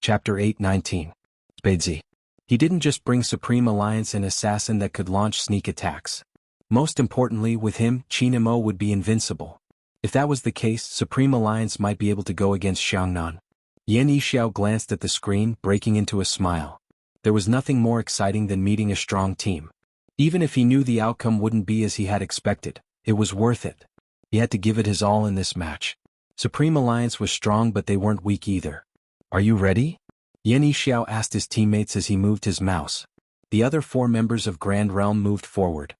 Chapter 8:19. Spadesy. He didn't just bring Supreme Alliance an assassin that could launch sneak attacks. Most importantly, with him, Chinemo would be invincible. If that was the case, Supreme Alliance might be able to go against Xianhuan. Yan Yixiao glanced at the screen, breaking into a smile. There was nothing more exciting than meeting a strong team. Even if he knew the outcome wouldn't be as he had expected, it was worth it. He had to give it his all in this match. Supreme Alliance was strong, but they weren't weak either. Are you ready? Yan Yixiao asked his teammates as he moved his mouse. The other 4 members of Grand Realm moved forward.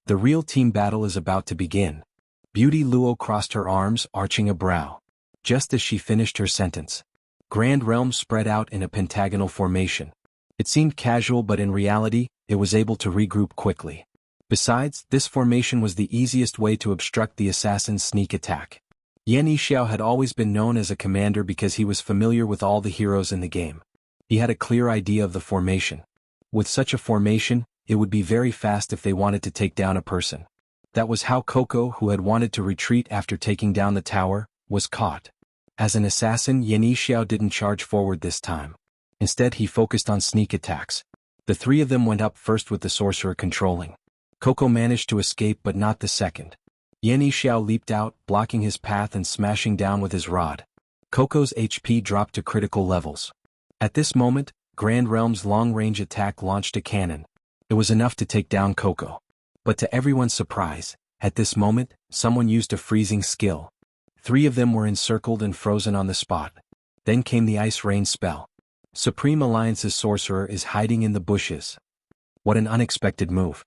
The real team battle is about to begin. Beauty Luo crossed her arms, arching a brow. Just as she finished her sentence, Grand Realm spread out in a pentagonal formation. It seemed casual, but in reality, it was able to regroup quickly. Besides, this formation was the easiest way to obstruct the assassin's sneak attack. Yan Yixiao had always been known as a commander because he was familiar with all the heroes in the game. He had a clear idea of the formation. With such a formation, it would be very fast if they wanted to take down a person. That was how Coco, who had wanted to retreat after taking down the tower, was caught. As an assassin, Yan Yixiao didn't charge forward this time. Instead, he focused on sneak attacks. The 3 of them went up first with the sorcerer controlling. Coco managed to escape, but not the second. Yan Yixiao leaped out, blocking his path and smashing down with his rod. Coco's HP dropped to critical levels. At this moment, Grand Realm's long-range attack launched a cannon. It was enough to take down Coco. But to everyone's surprise, at this moment, someone used a freezing skill. 3 of them were encircled and frozen on the spot. Then came the ice rain spell. Supreme Alliance's sorcerer is hiding in the bushes. What an unexpected move.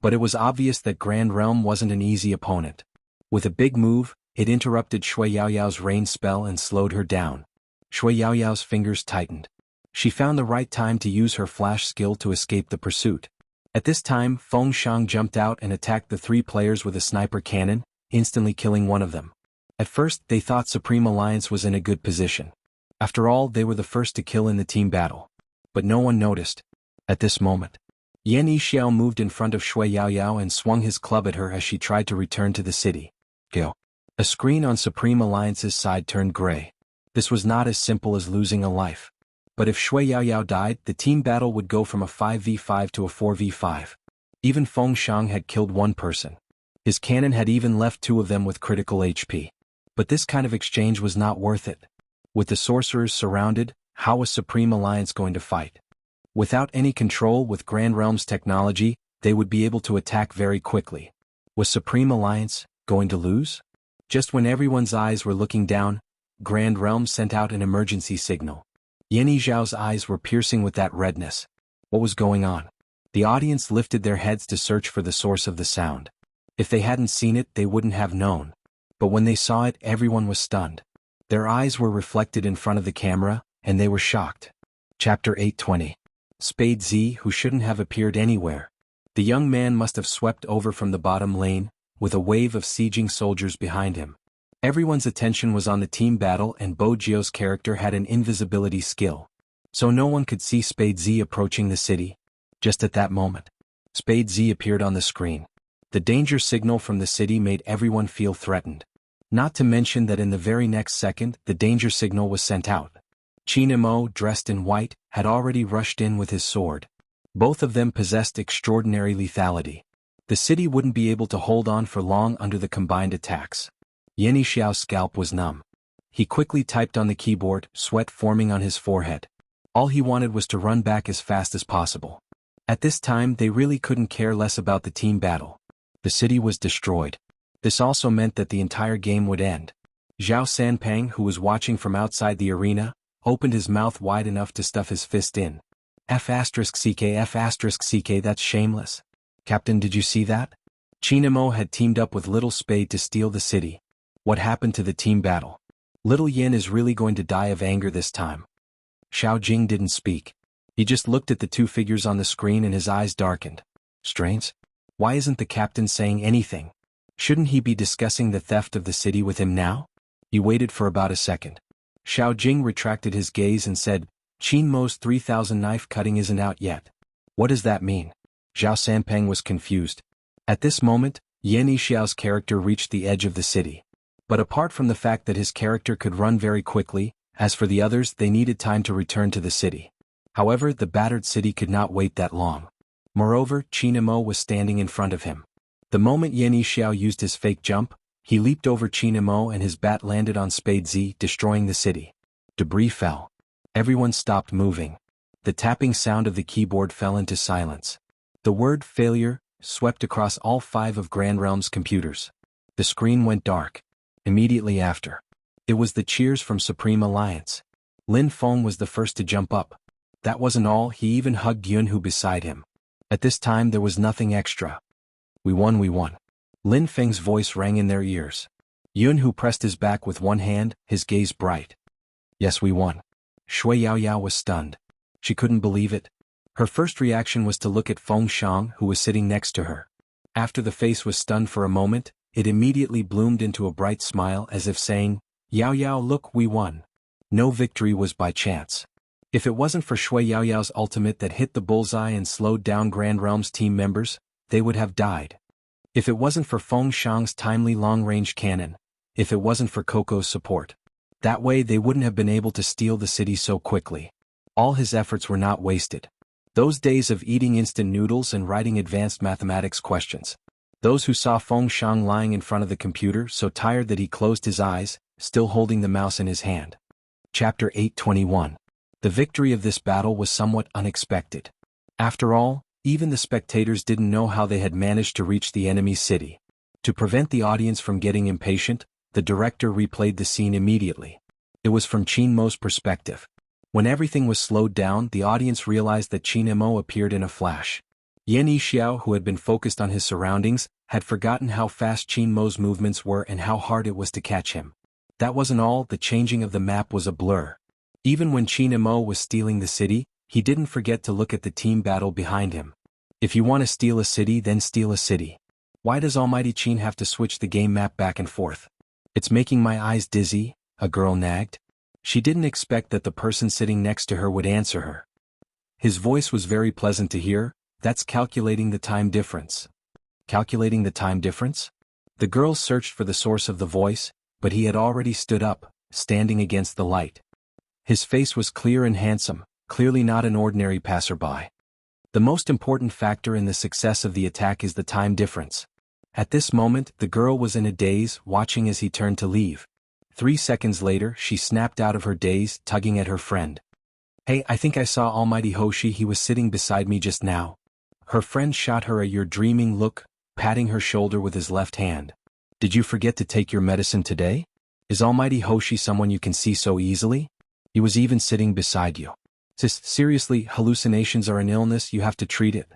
But it was obvious that Grand Realm wasn't an easy opponent. With a big move, it interrupted Shui Yaoyao's rain spell and slowed her down. Shui Yaoyao's fingers tightened. She found the right time to use her flash skill to escape the pursuit. At this time, Feng Shang jumped out and attacked the 3 players with a sniper cannon, instantly killing one of them. At first, they thought Supreme Alliance was in a good position. After all, they were the first to kill in the team battle. But no one noticed. At this moment, Yan Yixiao moved in front of Shui Yaoyao and swung his club at her as she tried to return to the city. Go. A screen on Supreme Alliance's side turned gray. This was not as simple as losing a life. But if Shui Yaoyao died, the team battle would go from a 5v5 to a 4v5. Even Feng Shang had killed 1 person. His cannon had even left 2 of them with critical HP. But this kind of exchange was not worth it. With the sorcerers surrounded, how was Supreme Alliance going to fight? Without any control with Grand Realm's technology, they would be able to attack very quickly. Was Supreme Alliance going to lose? Just when everyone's eyes were looking down, Grand Realm sent out an emergency signal. Yan Yixiao's eyes were piercing with that redness. What was going on? The audience lifted their heads to search for the source of the sound. If they hadn't seen it, they wouldn't have known. But when they saw it, everyone was stunned. Their eyes were reflected in front of the camera, and they were shocked. Chapter 8:20. Spadesy, who shouldn't have appeared anywhere. The young man must have swept over from the bottom lane, with a wave of sieging soldiers behind him. Everyone's attention was on the team battle, and Bojio's character had an invisibility skill. So no one could see Spadesy approaching the city. Just at that moment, Spadesy appeared on the screen. The danger signal from the city made everyone feel threatened. Not to mention that in the very next second, the danger signal was sent out. Chinemo, dressed in white, had already rushed in with his sword. Both of them possessed extraordinary lethality. The city wouldn't be able to hold on for long under the combined attacks. Yan Yixiao's scalp was numb. He quickly typed on the keyboard, sweat forming on his forehead. All he wanted was to run back as fast as possible. At this time, they really couldn't care less about the team battle. The city was destroyed. This also meant that the entire game would end. Zhao Sanpang, who was watching from outside the arena, opened his mouth wide enough to stuff his fist in. F***CK, that's shameless. Captain, did you see that? Chinemo had teamed up with Little Spade to steal the city. What happened to the team battle? Little Yin is really going to die of anger this time. Xiao Jing didn't speak. He just looked at the 2 figures on the screen and his eyes darkened. Strange? Why isn't the captain saying anything? Shouldn't he be discussing the theft of the city with him now? He waited for about a second. Xiao Jing retracted his gaze and said, Chinmo's 3000 knife cutting isn't out yet. What does that mean? Zhao Sanpang was confused. At this moment, Yan Yixiao's character reached the edge of the city. But apart from the fact that his character could run very quickly, As for the others, they needed time to return to the city. However, the battered city could not wait that long. Moreover, Qin Mo was standing in front of him. The moment Yan Yixiao used his fake jump, he leaped over Qin Mo and his bat landed on Spade Z, destroying the city. Debris fell. Everyone stopped moving. The tapping sound of the keyboard fell into silence. The word failure swept across all 5 of Grand Realm's computers. The screen went dark. Immediately after, it was the cheers from Supreme Alliance. Lin Feng was the first to jump up. That wasn't all, he even hugged Xuanhu beside him. At this time there was nothing extra. We won, we won. Lin Feng's voice rang in their ears. Xuanhu pressed his back with one hand, his gaze bright. Yes, we won. Shui Yaoyao was stunned. She couldn't believe it. Her first reaction was to look at Feng Shang, who was sitting next to her. After the face was stunned for a moment, it immediately bloomed into a bright smile as if saying, Yao Yao, look, we won. No victory was by chance. If it wasn't for Shui Yaoyao's ultimate that hit the bullseye and slowed down Grand Realm's team members, they would have died. If it wasn't for Feng Shang's timely long-range cannon, if it wasn't for Coco's support. That way they wouldn't have been able to steal the city so quickly. All his efforts were not wasted. Those days of eating instant noodles and writing advanced mathematics questions. Those who saw Feng Shang lying in front of the computer so tired that he closed his eyes, still holding the mouse in his hand. Chapter 821. The victory of this battle was somewhat unexpected. After all, even the spectators didn't know how they had managed to reach the enemy city. To prevent the audience from getting impatient, the director replayed the scene immediately. It was from Qin Mo's perspective. When everything was slowed down, the audience realized that Qin Mo appeared in a flash. Yan Yixiao, who had been focused on his surroundings, had forgotten how fast Qin Mo's movements were and how hard it was to catch him. That wasn't all, the changing of the map was a blur. Even when Qin Mo was stealing the city, he didn't forget to look at the team battle behind him. If you want to steal a city, then steal a city. Why does Almighty Qin have to switch the game map back and forth? It's making my eyes dizzy, a girl nagged. She didn't expect that the person sitting next to her would answer her. His voice was very pleasant to hear. That's calculating the time difference. Calculating the time difference? The girl searched for the source of the voice, but he had already stood up, standing against the light. His face was clear and handsome, clearly not an ordinary passerby. The most important factor in the success of the attack is the time difference. At this moment, the girl was in a daze, watching as he turned to leave. 3 seconds later, she snapped out of her daze, tugging at her friend. Hey, I think I saw Almighty Hoshi, he was sitting beside me just now. Her friend shot her a "you're dreaming" look, patting her shoulder with his left hand. Did you forget to take your medicine today? Is Almighty Hoshi someone you can see so easily? He was even sitting beside you. Sis, seriously, hallucinations are an illness, you have to treat it.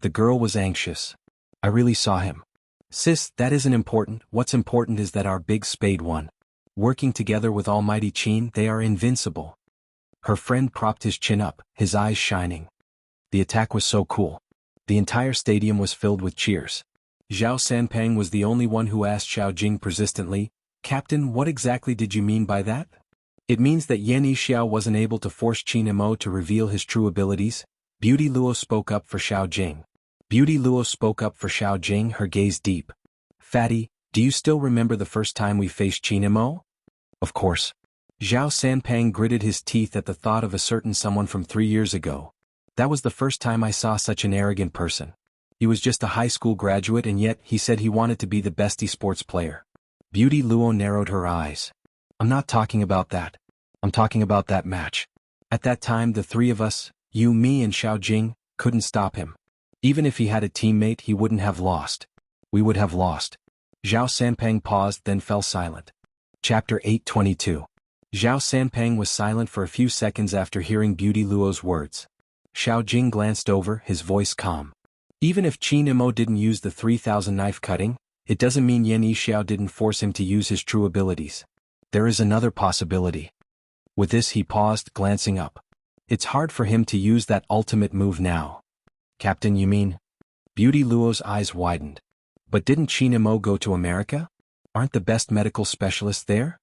The girl was anxious. I really saw him. Sis, that isn't important, what's important is that our big Spade won. Working together with Almighty Qin, they are invincible. Her friend propped his chin up, his eyes shining. The attack was so cool. The entire stadium was filled with cheers. Zhao Sanpeng was the only one who asked Xiao Jing persistently, Captain, what exactly did you mean by that? It means that Yan Yixiao wasn't able to force Qin Mo to reveal his true abilities. Beauty Luo spoke up for Xiao Jing. Beauty Luo spoke up for Xiao Jing, her gaze deep. Fatty, do you still remember the first time we faced Qin Mo? Of course. Zhao Sanpeng gritted his teeth at the thought of a certain someone from 3 years ago. That was the first time I saw such an arrogant person. He was just a high school graduate and yet he said he wanted to be the best esports player. Beauty Luo narrowed her eyes. I'm not talking about that. I'm talking about that match. At that time the 3 of us, you, me and Xiao Jing, couldn't stop him. Even if he had a teammate he wouldn't have lost. We would have lost. Zhao Sanpeng paused then fell silent. Chapter 822. Zhao Sanpeng was silent for a few seconds after hearing Beauty Luo's words. Xiao Jing glanced over, his voice calm. Even if Qin Mo didn't use the 3000 knife cutting, it doesn't mean Yan Yixiao didn't force him to use his true abilities. There is another possibility. With this he paused, glancing up. It's hard for him to use that ultimate move now. Captain, you mean? Beauty Luo's eyes widened. But didn't Qin Mo go to America? Aren't the best medical specialists there?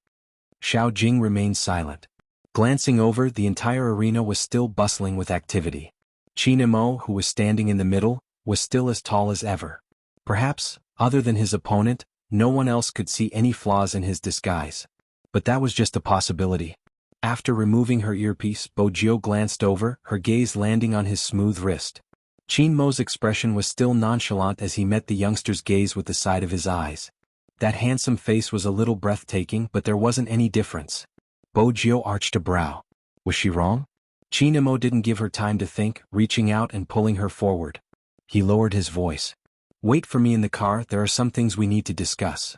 Xiao Jing remained silent. Glancing over, the entire arena was still bustling with activity. Qin Mo, who was standing in the middle, was still as tall as ever. Perhaps, other than his opponent, no one else could see any flaws in his disguise. But that was just a possibility. After removing her earpiece, Bojio glanced over, her gaze landing on his smooth wrist. Qin Mo's expression was still nonchalant as he met the youngster's gaze with the side of his eyes. That handsome face was a little breathtaking, but there wasn't any difference. Bojio arched a brow. Was she wrong? Qin Mo didn't give her time to think, reaching out and pulling her forward. He lowered his voice. Wait for me in the car, there are some things we need to discuss.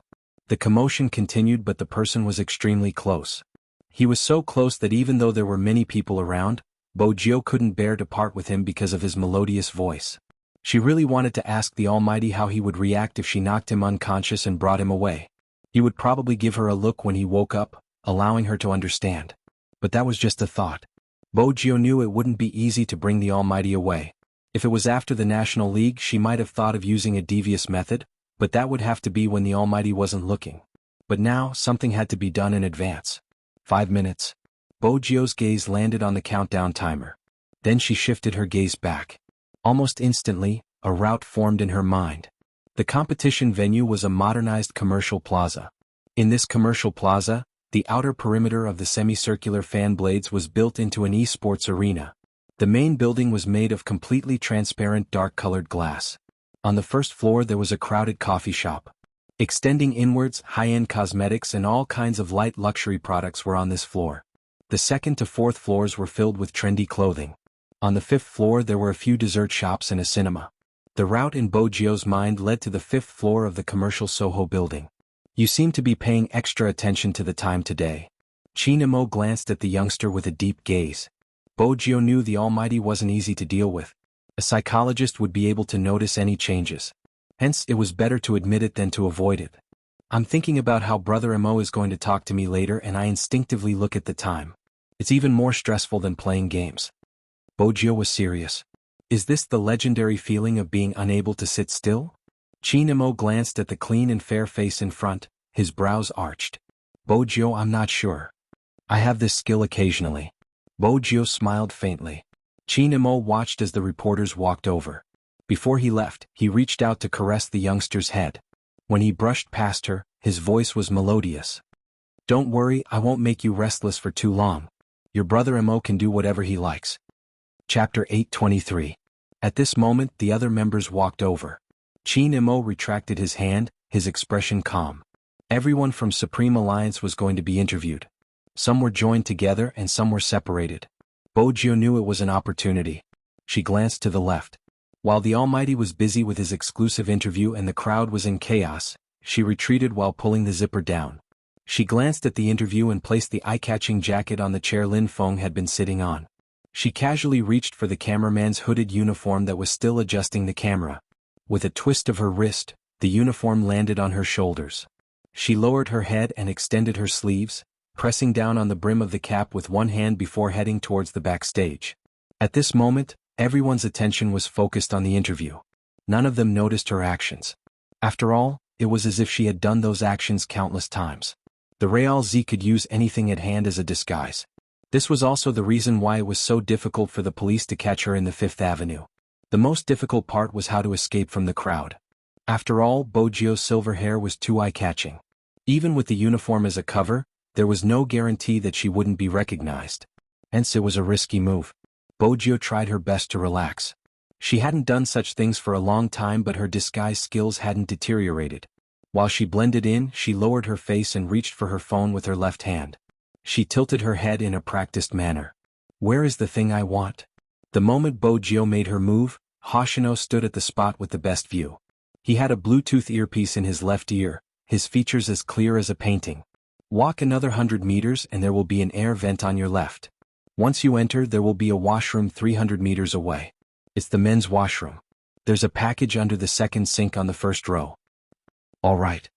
The commotion continued, but the person was extremely close. He was so close that even though there were many people around, Bojio couldn't bear to part with him because of his melodious voice. She really wanted to ask the Almighty how he would react if she knocked him unconscious and brought him away. He would probably give her a look when he woke up, allowing her to understand. But that was just a thought. Bojio knew it wouldn't be easy to bring the Almighty away. If it was after the National League, she might have thought of using a devious method, but that would have to be when the Almighty wasn't looking. But now, something had to be done in advance. 5 minutes. Bojio's gaze landed on the countdown timer. Then she shifted her gaze back. Almost instantly, a route formed in her mind. The competition venue was a modernized commercial plaza. In this commercial plaza, the outer perimeter of the semicircular fan blades was built into an esports arena. The main building was made of completely transparent dark-colored glass. On the first floor there was a crowded coffee shop. Extending inwards, high-end cosmetics and all kinds of light luxury products were on this floor. The second to fourth floors were filled with trendy clothing. On the fifth floor there were a few dessert shops and a cinema. The route in Bojio's mind led to the fifth floor of the commercial Soho building. You seem to be paying extra attention to the time today. Qin Mo glanced at the youngster with a deep gaze. Bojio knew the Almighty wasn't easy to deal with. A psychologist would be able to notice any changes. Hence, it was better to admit it than to avoid it. I'm thinking about how Brother Mo is going to talk to me later, and I instinctively look at the time. It's even more stressful than playing games. Bojio was serious. Is this the legendary feeling of being unable to sit still? Qin Mo glanced at the clean and fair face in front, his brows arched. Bojio, I'm not sure. I have this skill occasionally. Bojio smiled faintly. Qin Mo watched as the reporters walked over. Before he left, he reached out to caress the youngster's head. When he brushed past her, his voice was melodious. Don't worry, I won't make you restless for too long. Your brother Mo can do whatever he likes. Chapter 823. At this moment, the other members walked over. Qin Mo retracted his hand, his expression calm. Everyone from Supreme Alliance was going to be interviewed. Some were joined together and some were separated. Bojio knew it was an opportunity. She glanced to the left. While the Almighty was busy with his exclusive interview and the crowd was in chaos, she retreated while pulling the zipper down. She glanced at the interview and placed the eye-catching jacket on the chair Lin Feng had been sitting on. She casually reached for the cameraman's hooded uniform that was still adjusting the camera. With a twist of her wrist, the uniform landed on her shoulders. She lowered her head and extended her sleeves, pressing down on the brim of the cap with one hand before heading towards the backstage. At this moment, everyone's attention was focused on the interview. None of them noticed her actions. After all, it was as if she had done those actions countless times. The Real Z could use anything at hand as a disguise. This was also the reason why it was so difficult for the police to catch her in the Fifth Avenue. The most difficult part was how to escape from the crowd. After all, Bojio's silver hair was too eye-catching. Even with the uniform as a cover, there was no guarantee that she wouldn't be recognized. Hence it was a risky move. Bojio tried her best to relax. She hadn't done such things for a long time, but her disguise skills hadn't deteriorated. While she blended in, she lowered her face and reached for her phone with her left hand. She tilted her head in a practiced manner. Where is the thing I want? The moment Bojio made her move, Hoshino stood at the spot with the best view. He had a Bluetooth earpiece in his left ear, his features as clear as a painting. Walk another 100 meters and there will be an air vent on your left. Once you enter, there will be a washroom 300 meters away. It's the men's washroom. There's a package under the second sink on the first row. All right.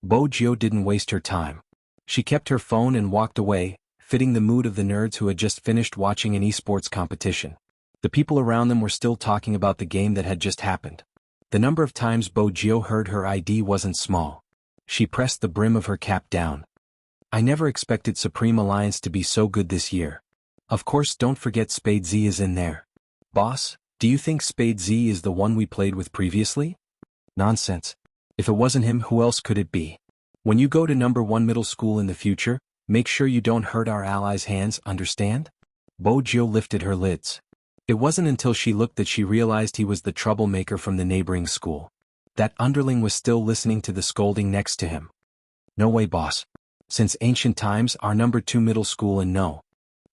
Bojio didn't waste her time. She kept her phone and walked away, fitting the mood of the nerds who had just finished watching an esports competition. The people around them were still talking about the game that had just happened. The number of times Bojio heard her ID wasn't small. She pressed the brim of her cap down. I never expected Supreme Alliance to be so good this year. Of course, don't forget Spade Z is in there. Boss, do you think Spade Z is the one we played with previously? Nonsense. If it wasn't him, who else could it be? When you go to number 1 middle school in the future, Make sure you don't hurt our allies' hands, understand? Bojo lifted her lids. It wasn't until she looked that she realized he was the troublemaker from the neighboring school. That underling was still listening to the scolding next to him. No way, boss. Since ancient times, our number 2 middle school and no.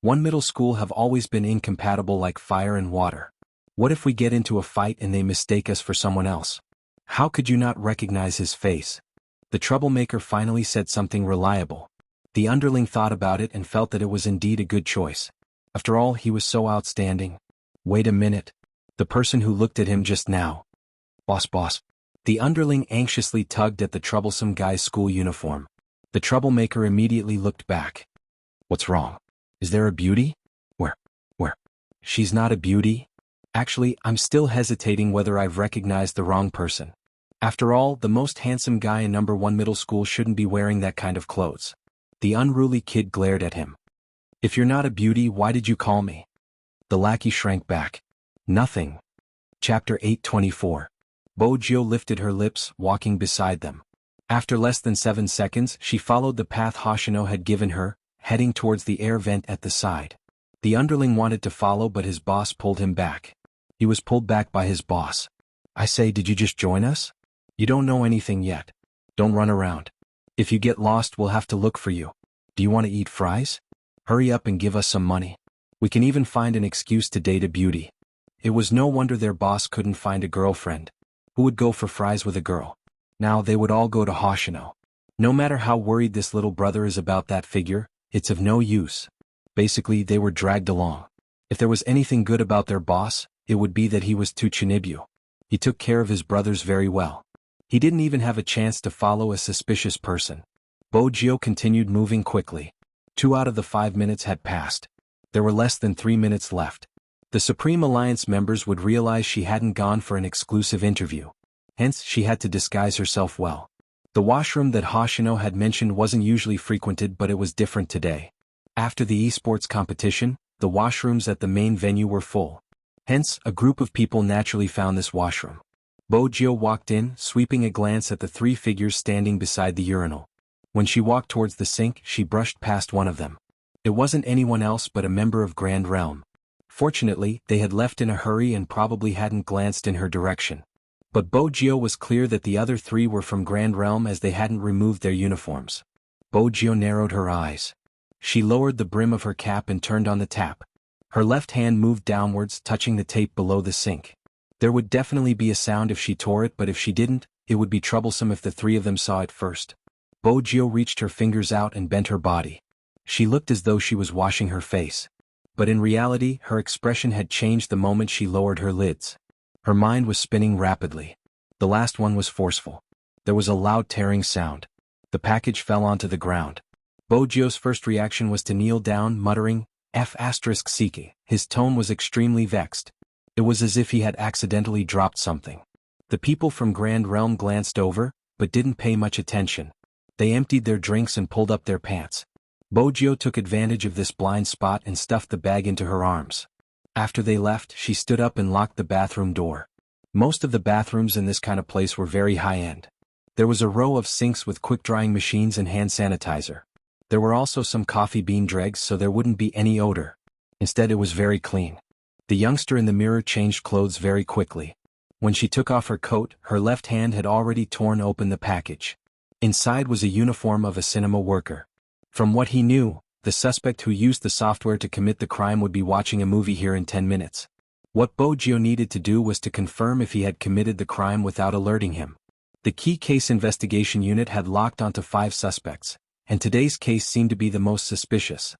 1 middle school have always been incompatible like fire and water. What if we get into a fight and they mistake us for someone else? How could you not recognize his face? The troublemaker finally said something reliable. The underling thought about it and felt that it was indeed a good choice. After all, he was so outstanding. Wait a minute. The person who looked at him just now. Boss. The underling anxiously tugged at the troublesome guy's school uniform. The troublemaker immediately looked back. What's wrong? Is there a beauty? Where? She's not a beauty. Actually, I'm still hesitating whether I've recognized the wrong person. After all, the most handsome guy in number 1 middle school shouldn't be wearing that kind of clothes. The unruly kid glared at him. If you're not a beauty, why did you call me? The lackey shrank back. Nothing. Chapter 824. Bojo lifted her lips, walking beside them. After less than 7 seconds, she followed the path Hoshino had given her, heading towards the air vent at the side. The underling wanted to follow, but his boss pulled him back. He was pulled back by his boss. I say, did you just join us? You don't know anything yet. Don't run around. If you get lost, we'll have to look for you. Do you want to eat fries? Hurry up and give us some money. We can even find an excuse to date a beauty. It was no wonder their boss couldn't find a girlfriend. Who would go for fries with a girl? Now they would all go to Hoshino. No matter how worried this little brother is about that figure, it's of no use. Basically, they were dragged along. If there was anything good about their boss, it would be that he was too Chinibu. He took care of his brothers very well. He didn't even have a chance to follow a suspicious person. Bojo continued moving quickly. 2 out of the 5 minutes had passed. There were less than 3 minutes left. The Supreme Alliance members would realize she hadn't gone for an exclusive interview. Hence, she had to disguise herself well. The washroom that Hoshino had mentioned wasn't usually frequented, but it was different today. After the esports competition, the washrooms at the main venue were full. Hence, a group of people naturally found this washroom. Bojo walked in, sweeping a glance at the 3 figures standing beside the urinal. When she walked towards the sink, she brushed past one of them. It wasn't anyone else but a member of Grand Realm. Fortunately, they had left in a hurry and probably hadn't glanced in her direction. But Bojo was clear that the other 3 were from Grand Realm as they hadn't removed their uniforms. Bojo narrowed her eyes. She lowered the brim of her cap and turned on the tap. Her left hand moved downwards, touching the tape below the sink. There would definitely be a sound if she tore it, but if she didn't, it would be troublesome if the 3 of them saw it first. Bojo reached her fingers out and bent her body. She looked as though she was washing her face. But in reality, her expression had changed the moment she lowered her lids. Her mind was spinning rapidly. The last one was forceful. There was a loud tearing sound. The package fell onto the ground. Bojo's first reaction was to kneel down, muttering, F***Siki. His tone was extremely vexed. It was as if he had accidentally dropped something. The people from Grand Realm glanced over, but didn't pay much attention. They emptied their drinks and pulled up their pants. Bojo took advantage of this blind spot and stuffed the bag into her arms. After they left, she stood up and locked the bathroom door. Most of the bathrooms in this kind of place were very high-end. There was a row of sinks with quick-drying machines and hand sanitizer. There were also some coffee bean dregs so there wouldn't be any odor. Instead, it was very clean. The youngster in the mirror changed clothes very quickly. When she took off her coat, her left hand had already torn open the package. Inside was a uniform of a cinema worker. From what he knew, the suspect who used the software to commit the crime would be watching a movie here in 10 minutes. What Bojo needed to do was to confirm if he had committed the crime without alerting him. The key case investigation unit had locked onto 5 suspects, and today's case seemed to be the most suspicious.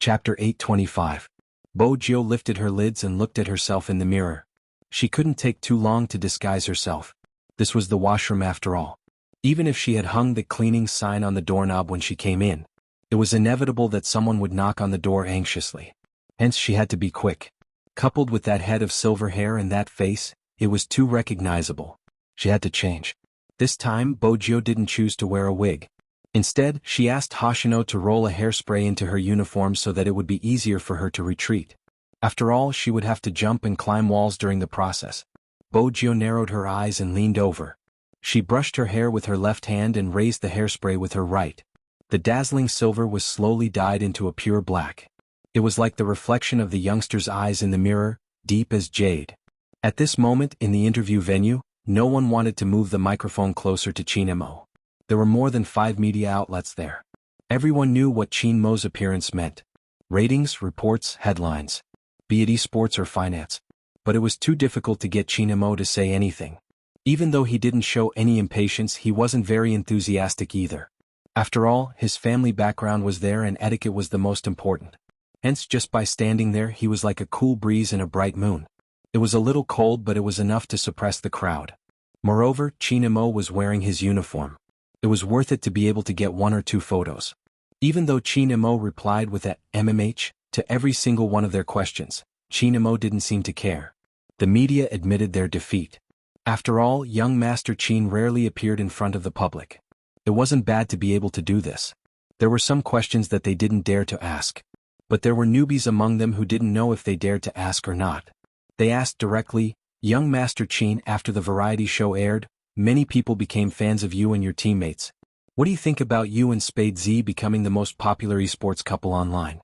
Chapter 825. Bojo lifted her lids and looked at herself in the mirror. She couldn't take too long to disguise herself. This was the washroom after all. Even if she had hung the cleaning sign on the doorknob when she came in, it was inevitable that someone would knock on the door anxiously. Hence she had to be quick. Coupled with that head of silver hair and that face, it was too recognizable. She had to change. This time, Bojo didn't choose to wear a wig. Instead, she asked Hoshino to roll a hairspray into her uniform so that it would be easier for her to retreat. After all, she would have to jump and climb walls during the process. Bojo narrowed her eyes and leaned over. She brushed her hair with her left hand and raised the hairspray with her right. The dazzling silver was slowly dyed into a pure black. It was like the reflection of the youngster's eyes in the mirror, deep as jade. At this moment in the interview venue, no one wanted to move the microphone closer to Xianmo. There were more than 5 media outlets there. Everyone knew what Xianmo's appearance meant. Ratings, reports, headlines. Be it esports or finance. But it was too difficult to get Xianmo to say anything. Even though he didn't show any impatience, he wasn't very enthusiastic either. After all, his family background was there and etiquette was the most important. Hence, just by standing there, he was like a cool breeze in a bright moon. It was a little cold, but it was enough to suppress the crowd. Moreover, Xianmo was wearing his uniform. It was worth it to be able to get 1 or 2 photos. Even though Xianmo replied with a MMH to every single one of their questions, Xianmo didn't seem to care. The media admitted their defeat. After all, young Master Qin rarely appeared in front of the public. It wasn't bad to be able to do this. There were some questions that they didn't dare to ask. But there were newbies among them who didn't know if they dared to ask or not. They asked directly, "Young Master Qin, after the variety show aired, many people became fans of you and your teammates. What do you think about you and Spade Z becoming the most popular esports couple online?"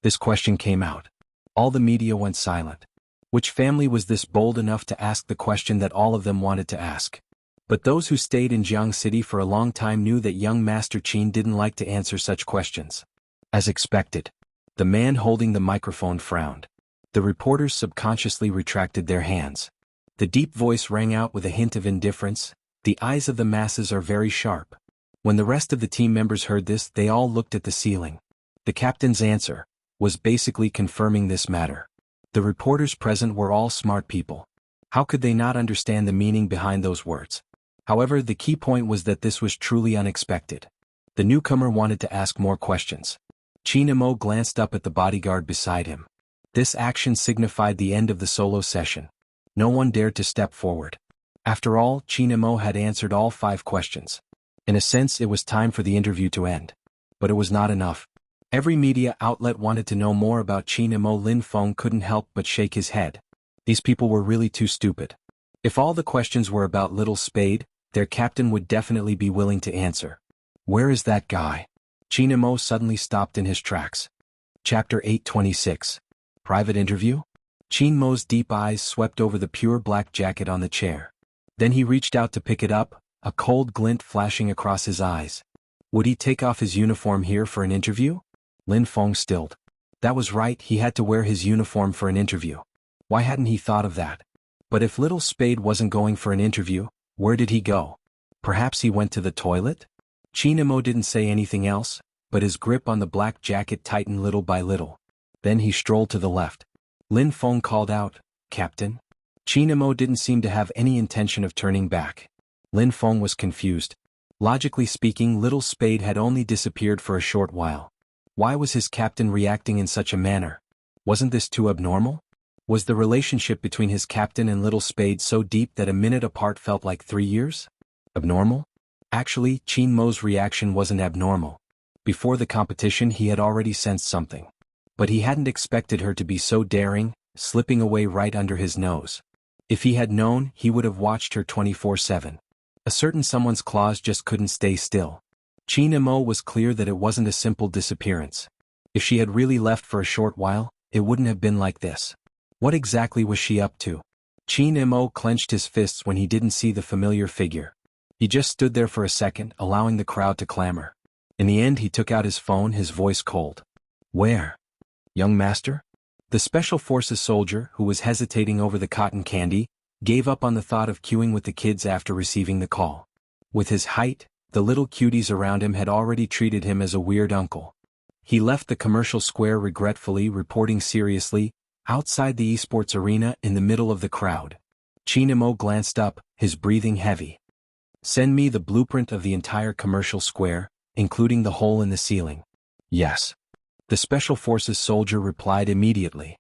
This question came out. All the media went silent. Which family was this bold enough to ask the question that all of them wanted to ask? But those who stayed in Jianghu City for a long time knew that young Master Qin didn't like to answer such questions. As expected, the man holding the microphone frowned. The reporters subconsciously retracted their hands. The deep voice rang out with a hint of indifference. "The eyes of the masses are very sharp." When the rest of the team members heard this, they all looked at the ceiling. The captain's answer was basically confirming this matter. The reporters present were all smart people. How could they not understand the meaning behind those words? However, the key point was that this was truly unexpected. The newcomer wanted to ask more questions. Xianmo glanced up at the bodyguard beside him. This action signified the end of the solo session. No one dared to step forward. After all, Xianmo had answered all 5 questions. In a sense, it was time for the interview to end. But it was not enough. Every media outlet wanted to know more about Xianmo. Lin Feng couldn't help but shake his head. These people were really too stupid. If all the questions were about Little Spade, their captain would definitely be willing to answer. "Where is that guy?" Xianmo suddenly stopped in his tracks. Chapter 826. Private Interview? Xianmo's deep eyes swept over the pure black jacket on the chair. Then he reached out to pick it up, a cold glint flashing across his eyes. Would he take off his uniform here for an interview? Lin Feng stilled. That was right, he had to wear his uniform for an interview. Why hadn't he thought of that? But if Little Spade wasn't going for an interview, where did he go? Perhaps he went to the toilet? Xianmo didn't say anything else, but his grip on the black jacket tightened little by little. Then he strolled to the left. Lin Feng called out, "Captain?" Xianmo didn't seem to have any intention of turning back. Lin Feng was confused. Logically speaking, Little Spade had only disappeared for a short while. Why was his captain reacting in such a manner? Wasn't this too abnormal? Was the relationship between his captain and Little Spade so deep that a minute apart felt like 3 years? Abnormal? Actually, Xianmo's reaction wasn't abnormal. Before the competition, he had already sensed something. But he hadn't expected her to be so daring, slipping away right under his nose. If he had known, he would have watched her 24/7. A certain someone's claws just couldn't stay still. Xianmo was clear that it wasn't a simple disappearance. If she had really left for a short while, it wouldn't have been like this. What exactly was she up to? Xianmo clenched his fists when he didn't see the familiar figure. He just stood there for a second, allowing the crowd to clamor. In the end, he took out his phone, his voice cold. "Where? Young Master?" The Special Forces soldier, who was hesitating over the cotton candy, gave up on the thought of queuing with the kids after receiving the call. With his height, the little cuties around him had already treated him as a weird uncle. He left the commercial square regretfully, reporting seriously, outside the esports arena in the middle of the crowd. Xianmo glanced up, his breathing heavy. "Send me the blueprint of the entire commercial square, including the hole in the ceiling." "Yes." The Special Forces soldier replied immediately.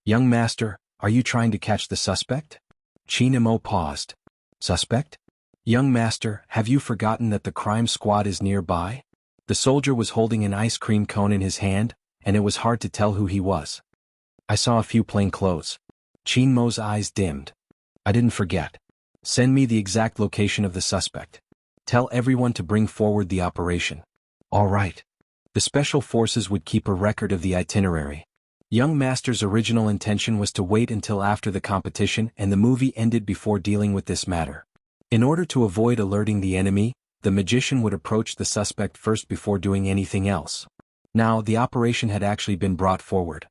"Young Master, are you trying to catch the suspect?" Xianmo paused. "Suspect? Young Master, have you forgotten that the crime squad is nearby?" The soldier was holding an ice cream cone in his hand, and it was hard to tell who he was. "I saw a few plain clothes." Xianmo's eyes dimmed. "I didn't forget. Send me the exact location of the suspect. Tell everyone to bring forward the operation." All right. The special forces would keep a record of the itinerary. Young Master's original intention was to wait until after the competition and the movie ended before dealing with this matter. In order to avoid alerting the enemy, the magician would approach the suspect first before doing anything else. Now, the operation had actually been brought forward.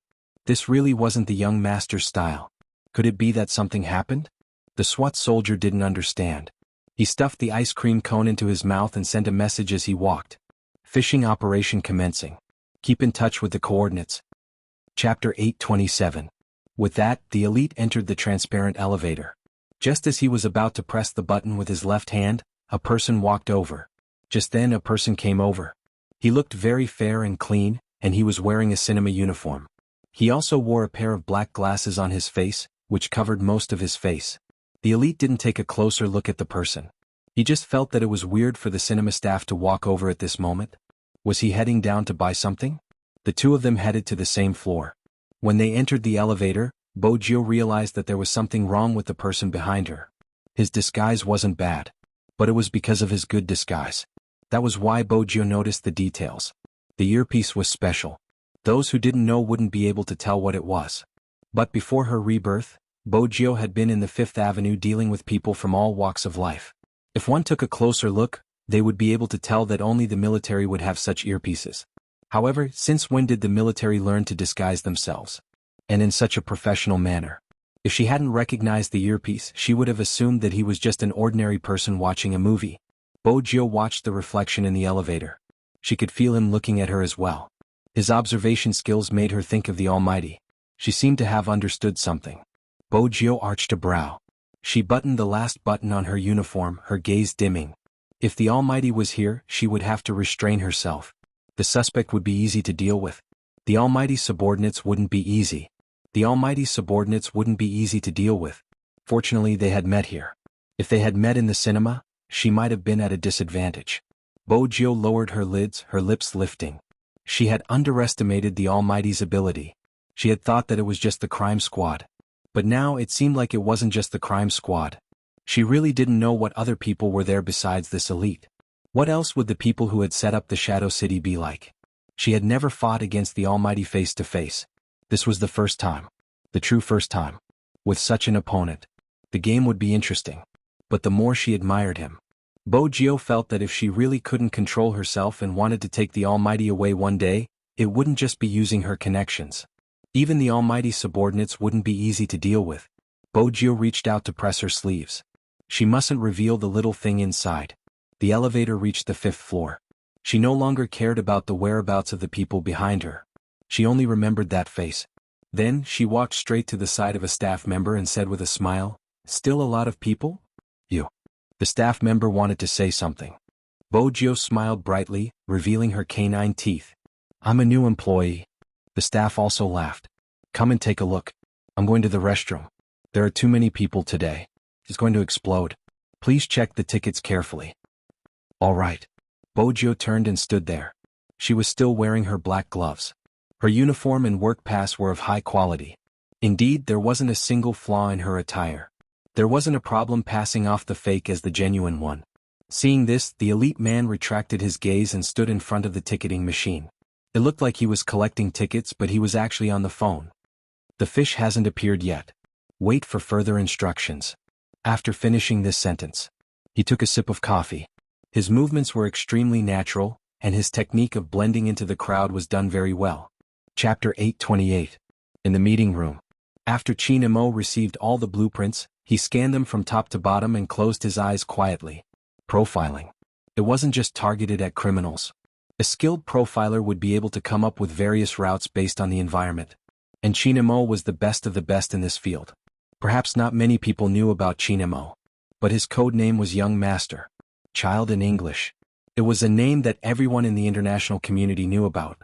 This really wasn't the young Master's style. Could it be that something happened? The SWAT soldier didn't understand. He stuffed the ice cream cone into his mouth and sent a message as he walked. Fishing operation commencing. Keep in touch with the coordinates. Chapter 827. With that, the elite entered the transparent elevator. Just as he was about to press the button with his left hand, a person walked over. Just then a person came over. He looked very fair and clean, and he was wearing a cinema uniform. He also wore a pair of black glasses on his face, which covered most of his face. The elite didn't take a closer look at the person. He just felt that it was weird for the cinema staff to walk over at this moment. Was he heading down to buy something? The two of them headed to the same floor. When they entered the elevator, Bojio realized that there was something wrong with the person behind her. His disguise wasn't bad, but it was because of his good disguise. That was why Bojio noticed the details. The earpiece was special. Those who didn't know wouldn't be able to tell what it was. But before her rebirth, Bojio had been in the Fifth Avenue dealing with people from all walks of life. If one took a closer look, they would be able to tell that only the military would have such earpieces. However, since when did the military learn to disguise themselves? And in such a professional manner. If she hadn't recognized the earpiece, she would have assumed that he was just an ordinary person watching a movie. Bojio watched the reflection in the elevator. She could feel him looking at her as well. His observation skills made her think of the Almighty. She seemed to have understood something. Bojio arched a brow. She buttoned the last button on her uniform, her gaze dimming. If the Almighty was here, she would have to restrain herself. The suspect would be easy to deal with. The Almighty's subordinates wouldn't be easy. The Almighty's subordinates wouldn't be easy to deal with. Fortunately, they had met here. If they had met in the cinema, she might have been at a disadvantage. Bojio lowered her lids, her lips lifting. She had underestimated the Almighty's ability. She had thought that it was just the crime squad. But now it seemed like it wasn't just the crime squad. She really didn't know what other people were there besides this elite. What else would the people who had set up the Shadow City be like? She had never fought against the Almighty face to face. This was the first time. The true first time. With such an opponent. The game would be interesting. But the more she admired him. Bojio felt that if she really couldn't control herself and wanted to take the Almighty away one day, it wouldn't just be using her connections. Even the Almighty's subordinates wouldn't be easy to deal with. Bojio reached out to press her sleeves. She mustn't reveal the little thing inside. The elevator reached the 5th floor. She no longer cared about the whereabouts of the people behind her. She only remembered that face. Then, she walked straight to the side of a staff member and said with a smile, "Still a lot of people?" "You." The staff member wanted to say something. Bojio smiled brightly, revealing her canine teeth. "I'm a new employee." The staff also laughed. "Come and take a look. I'm going to the restroom. There are too many people today. It's going to explode. Please check the tickets carefully." "All right." Bojio turned and stood there. She was still wearing her black gloves. Her uniform and work pass were of high quality. Indeed, there wasn't a single flaw in her attire. There wasn't a problem passing off the fake as the genuine one. Seeing this, the elite man retracted his gaze and stood in front of the ticketing machine. It looked like he was collecting tickets, but he was actually on the phone. "The fish hasn't appeared yet. Wait for further instructions." After finishing this sentence, he took a sip of coffee. His movements were extremely natural, and his technique of blending into the crowd was done very well. Chapter 828. In the meeting room. After Chinamo received all the blueprints, he scanned them from top to bottom and closed his eyes quietly. Profiling. It wasn't just targeted at criminals. A skilled profiler would be able to come up with various routes based on the environment. And Chinamo was the best of the best in this field. Perhaps not many people knew about Chinamo. But his code name was Young Master. Child in English. It was a name that everyone in the international community knew about.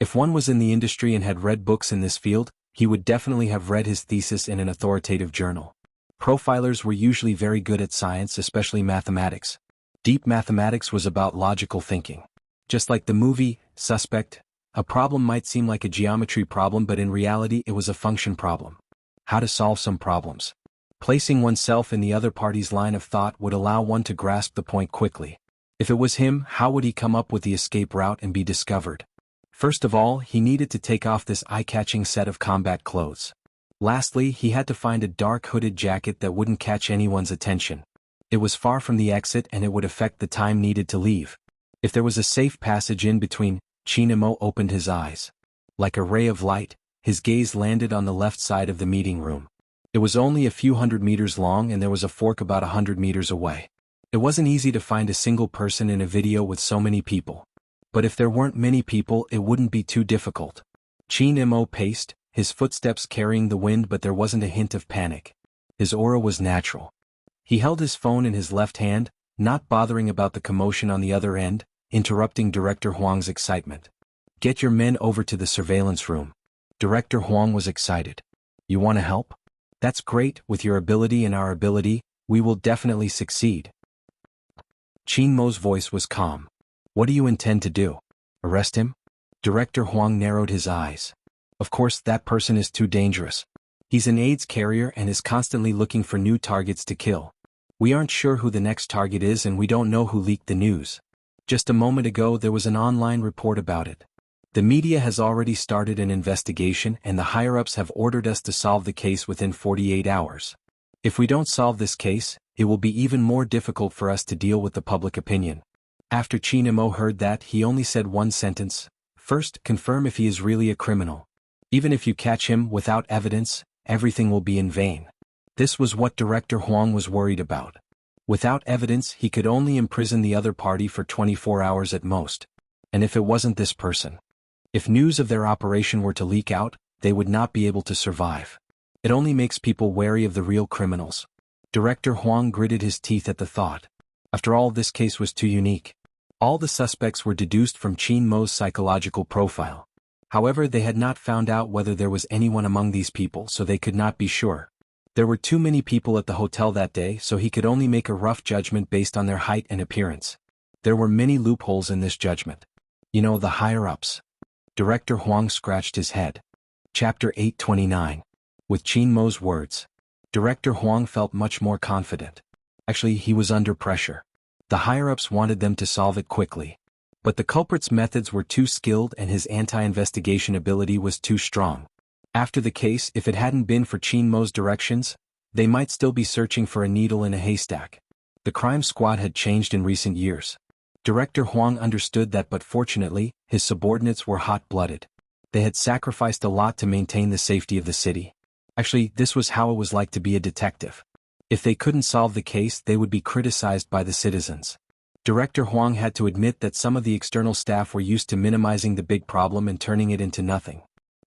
If one was in the industry and had read books in this field, he would definitely have read his thesis in an authoritative journal. Profilers were usually very good at science, especially mathematics. Deep mathematics was about logical thinking. Just like the movie, Suspect, a problem might seem like a geometry problem, but in reality it was a function problem. How to solve some problems. Placing oneself in the other party's line of thought would allow one to grasp the point quickly. If it was him, how would he come up with the escape route and be discovered? First of all, he needed to take off this eye-catching set of combat clothes. Lastly, he had to find a dark hooded jacket that wouldn't catch anyone's attention. It was far from the exit and it would affect the time needed to leave. If there was a safe passage in between, Xianxia opened his eyes. Like a ray of light, his gaze landed on the left side of the meeting room. It was only a few hundred meters long and there was a fork about 100 meters away. It wasn't easy to find a single person in a video with so many people. But if there weren't many people, it wouldn't be too difficult. Xianxia paced, his footsteps carrying the wind, but there wasn't a hint of panic. His aura was natural. He held his phone in his left hand, not bothering about the commotion on the other end, interrupting Director Huang's excitement. "Get your men over to the surveillance room." Director Huang was excited. "You want to help? That's great. With your ability and our ability, we will definitely succeed." Xianxia's voice was calm. "What do you intend to do? Arrest him?" Director Huang narrowed his eyes. "Of course, that person is too dangerous. He's an AIDS carrier and is constantly looking for new targets to kill. We aren't sure who the next target is and we don't know who leaked the news. Just a moment ago there was an online report about it. The media has already started an investigation and the higher-ups have ordered us to solve the case within 48 hours. If we don't solve this case, it will be even more difficult for us to deal with the public opinion." After Xianxia heard that, he only said one sentence. "First, confirm if he is really a criminal. Even if you catch him without evidence, everything will be in vain." This was what Director Huang was worried about. Without evidence, he could only imprison the other party for 24 hours at most. And if it wasn't this person? If news of their operation were to leak out, they would not be able to survive. It only makes people wary of the real criminals. Director Huang gritted his teeth at the thought. After all, this case was too unique. All the suspects were deduced from Xianxia's psychological profile. However, they had not found out whether there was anyone among these people, so they could not be sure. There were too many people at the hotel that day, so he could only make a rough judgment based on their height and appearance. There were many loopholes in this judgment. You know, the higher-ups. Director Huang scratched his head. Chapter 829. With Xianxia's words, Director Huang felt much more confident. Actually, he was under pressure. The higher-ups wanted them to solve it quickly. But the culprit's methods were too skilled and his anti-investigation ability was too strong. After the case, if it hadn't been for Xianxia's directions, they might still be searching for a needle in a haystack. The crime squad had changed in recent years. Director Huang understood that, but fortunately, his subordinates were hot-blooded. They had sacrificed a lot to maintain the safety of the city. Actually, this was how it was like to be a detective. If they couldn't solve the case, they would be criticized by the citizens. Director Huang had to admit that some of the external staff were used to minimizing the big problem and turning it into nothing.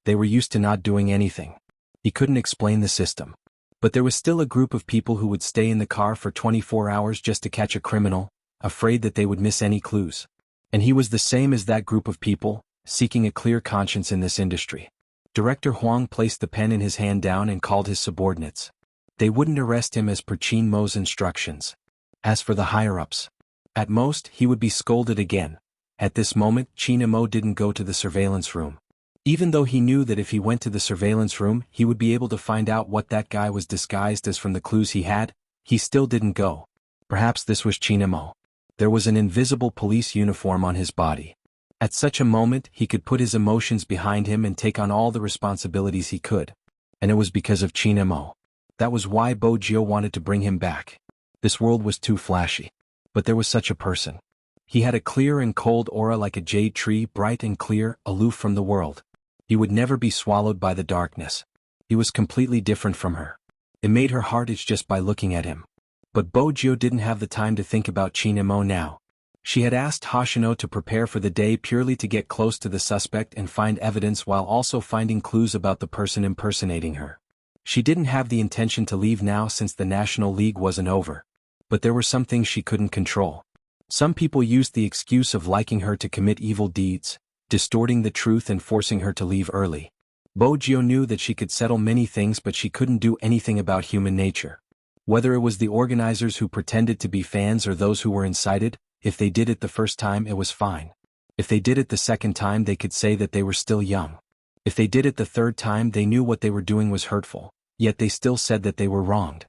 They were used to not doing anything. He couldn't explain the system. But there was still a group of people who would stay in the car for 24 hours just to catch a criminal, afraid that they would miss any clues. And he was the same as that group of people, seeking a clear conscience in this industry. Director Huang placed the pen in his hand down and called his subordinates. They wouldn't arrest him as per Xianxia's instructions. As for the higher-ups, at most, he would be scolded again. At this moment, Xianxia didn't go to the surveillance room. Even though he knew that if he went to the surveillance room, he would be able to find out what that guy was disguised as from the clues he had, he still didn't go. Perhaps this was Xianxia. There was an invisible police uniform on his body. At such a moment, he could put his emotions behind him and take on all the responsibilities he could. And it was because of Xianxia. That was why Bojio wanted to bring him back. This world was too flashy. But there was such a person. He had a clear and cold aura like a jade tree, bright and clear, aloof from the world. He would never be swallowed by the darkness. He was completely different from her. It made her heart itch just by looking at him. But Bojio didn't have the time to think about Xianxia now. She had asked Hoshino to prepare for the day purely to get close to the suspect and find evidence while also finding clues about the person impersonating her. She didn't have the intention to leave now since the National League wasn't over. But there were some things she couldn't control. Some people used the excuse of liking her to commit evil deeds, distorting the truth and forcing her to leave early. Bojio knew that she could settle many things, but she couldn't do anything about human nature. Whether it was the organizers who pretended to be fans or those who were incited, if they did it the first time it was fine. If they did it the second time they could say that they were still young. If they did it the third time they knew what they were doing was hurtful, yet they still said that they were wronged.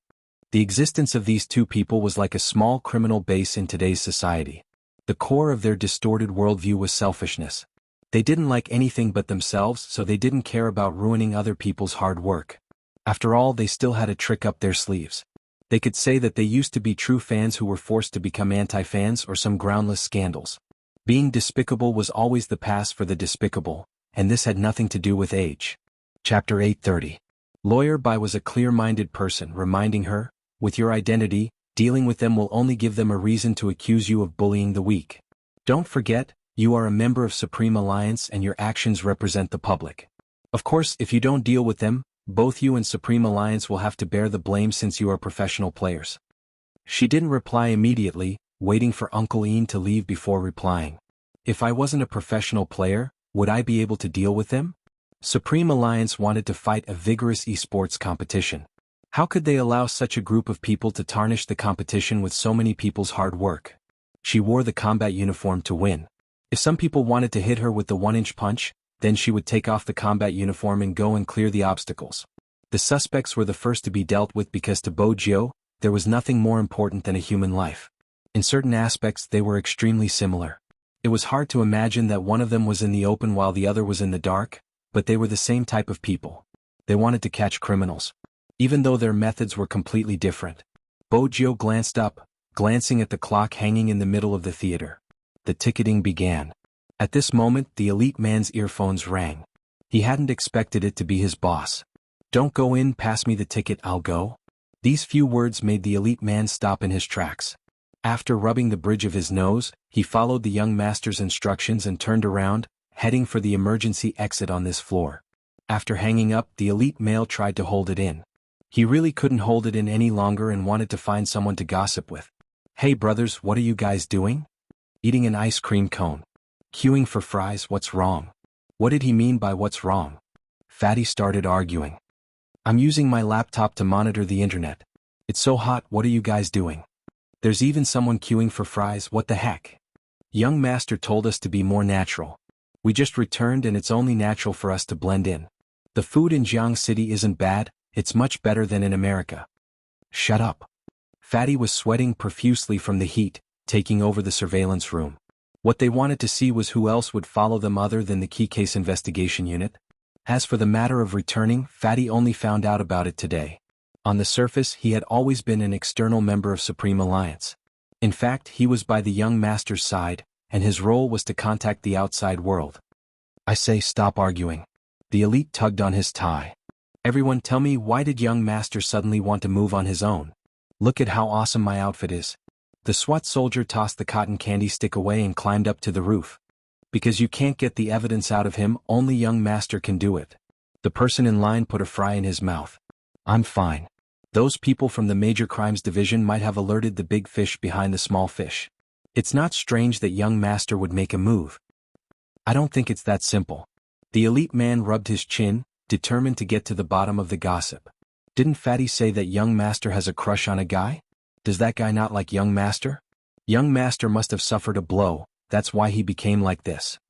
The existence of these two people was like a small criminal base in today's society. The core of their distorted worldview was selfishness. They didn't like anything but themselves, so they didn't care about ruining other people's hard work. After all, they still had a trick up their sleeves. They could say that they used to be true fans who were forced to become anti-fans or some groundless scandals. Being despicable was always the pass for the despicable, and this had nothing to do with age. Chapter 830. Lawyer Bai was a clear-minded person, reminding her, with your identity, dealing with them will only give them a reason to accuse you of bullying the weak. Don't forget, you are a member of Supreme Alliance and your actions represent the public. Of course, if you don't deal with them, both you and Supreme Alliance will have to bear the blame since you are professional players. She didn't reply immediately, waiting for Uncle Ian to leave before replying. If I wasn't a professional player, would I be able to deal with them? Supreme Alliance wanted to fight a vigorous esports competition. How could they allow such a group of people to tarnish the competition with so many people's hard work? She wore the combat uniform to win. If some people wanted to hit her with the 1-inch punch, then she would take off the combat uniform and go and clear the obstacles. The suspects were the first to be dealt with because to Bo Jiu, there was nothing more important than a human life. In certain aspects they were extremely similar. It was hard to imagine that one of them was in the open while the other was in the dark, but they were the same type of people. They wanted to catch criminals. Even though their methods were completely different. Bo Jiu glanced up, glancing at the clock hanging in the middle of the theater. The ticketing began. At this moment, the elite man's earphones rang. He hadn't expected it to be his boss. Don't go in, pass me the ticket, I'll go. These few words made the elite man stop in his tracks. After rubbing the bridge of his nose, he followed the young master's instructions and turned around, heading for the emergency exit on this floor. After hanging up, the elite male tried to hold it in. He really couldn't hold it in any longer and wanted to find someone to gossip with. Hey brothers, what are you guys doing? Eating an ice cream cone. Queuing for fries, what's wrong? What did he mean by what's wrong? Fatty started arguing. I'm using my laptop to monitor the internet. It's so hot, what are you guys doing? There's even someone queuing for fries, what the heck? Young master told us to be more natural. We just returned and it's only natural for us to blend in. The food in Jianghu City isn't bad, it's much better than in America. Shut up. Fatty was sweating profusely from the heat, taking over the surveillance room. What they wanted to see was who else would follow them other than the key case investigation unit. As for the matter of returning, Fatty only found out about it today. On the surface, he had always been an external member of Supreme Alliance. In fact, he was by the young master's side, and his role was to contact the outside world. I say stop arguing. The elite tugged on his tie. Everyone tell me, why did young master suddenly want to move on his own? Look at how awesome my outfit is. The SWAT soldier tossed the cotton candy stick away and climbed up to the roof. Because you can't get the evidence out of him, only young master can do it. The person in line put a fry in his mouth. I'm fine. Those people from the Major Crimes Division might have alerted the big fish behind the small fish. It's not strange that young master would make a move. I don't think it's that simple. The elite man rubbed his chin, determined to get to the bottom of the gossip. Didn't Fatty say that young master has a crush on a guy? Does that guy not like young master? Young master must have suffered a blow, that's why he became like this.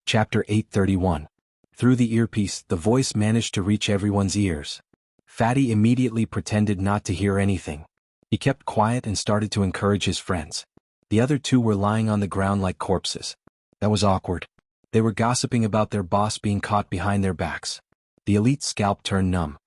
Chapter 831. Through the earpiece, the voice managed to reach everyone's ears. Fatty immediately pretended not to hear anything. He kept quiet and started to encourage his friends. The other two were lying on the ground like corpses. That was awkward. They were gossiping about their boss being caught behind their backs. The elite's scalp turned numb.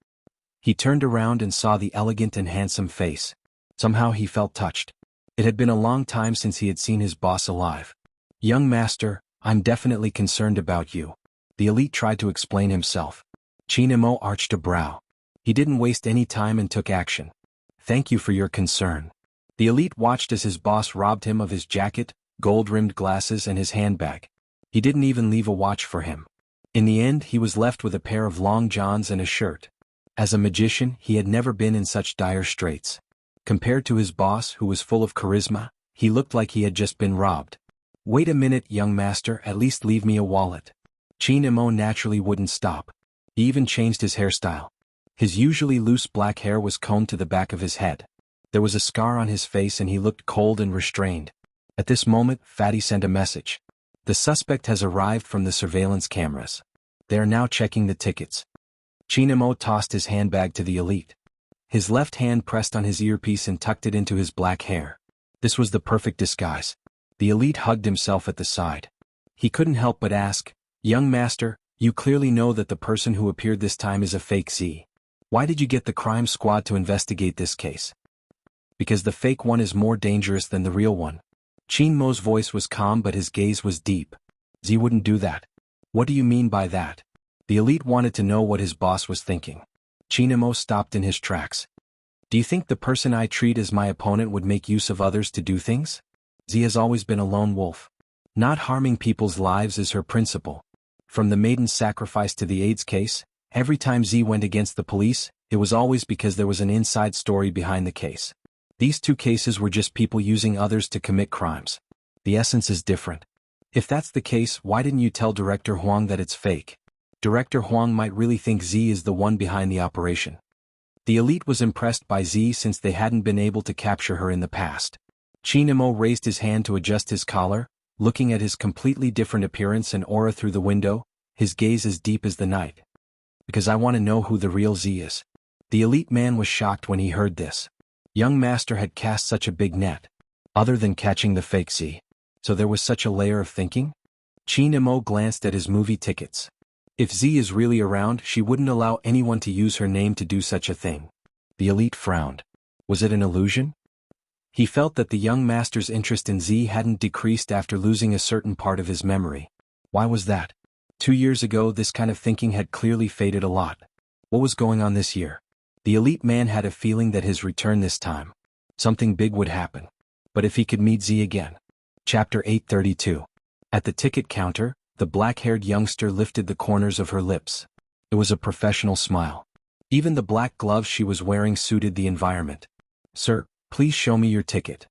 He turned around and saw the elegant and handsome face. Somehow he felt touched. It had been a long time since he had seen his boss alive. Young master, I'm definitely concerned about you. The elite tried to explain himself. Chinemo arched a brow. He didn't waste any time and took action. Thank you for your concern. The elite watched as his boss robbed him of his jacket, gold-rimmed glasses and his handbag. He didn't even leave a watch for him. In the end, he was left with a pair of long johns and a shirt. As a magician, he had never been in such dire straits. Compared to his boss, who was full of charisma, he looked like he had just been robbed. Wait a minute, young master, at least leave me a wallet. Chinemo naturally wouldn't stop. He even changed his hairstyle. His usually loose black hair was combed to the back of his head. There was a scar on his face and he looked cold and restrained. At this moment, Fatty sent a message. The suspect has arrived from the surveillance cameras. They are now checking the tickets. Chinemo tossed his handbag to the elite. His left hand pressed on his earpiece and tucked it into his black hair. This was the perfect disguise. The elite hugged himself at the side. He couldn't help but ask, "Young master, you clearly know that the person who appeared this time is a fake Z. Why did you get the crime squad to investigate this case?" "Because the fake one is more dangerous than the real one." Qin Mo's voice was calm but his gaze was deep. "Z wouldn't do that." "What do you mean by that?" The elite wanted to know what his boss was thinking. Qin Mo stopped in his tracks. "Do you think the person I treat as my opponent would make use of others to do things? Z has always been a lone wolf. Not harming people's lives is her principle. From the maiden's sacrifice to the AIDS case, every time Z went against the police, it was always because there was an inside story behind the case. These two cases were just people using others to commit crimes. The essence is different. If that's the case, why didn't you tell Director Huang that it's fake? Director Huang might really think Z is the one behind the operation." The elite was impressed by Z since they hadn't been able to capture her in the past. Qin Mo raised his hand to adjust his collar, looking at his completely different appearance and aura through the window, his gaze as deep as the night. "Because I want to know who the real Z is." The elite man was shocked when he heard this. Young master had cast such a big net. Other than catching the fake Z. So there was such a layer of thinking? Qin Mo glanced at his movie tickets. If Z is really around, she wouldn't allow anyone to use her name to do such a thing. The elite frowned. Was it an illusion? He felt that the young master's interest in Z hadn't decreased after losing a certain part of his memory. Why was that? 2 years ago this kind of thinking had clearly faded a lot. What was going on this year? The elite man had a feeling that his return this time, something big would happen. But if he could meet Z again. Chapter 832. At the ticket counter, the black-haired youngster lifted the corners of her lips. It was a professional smile. Even the black gloves she was wearing suited the environment. "Sir, please show me your ticket."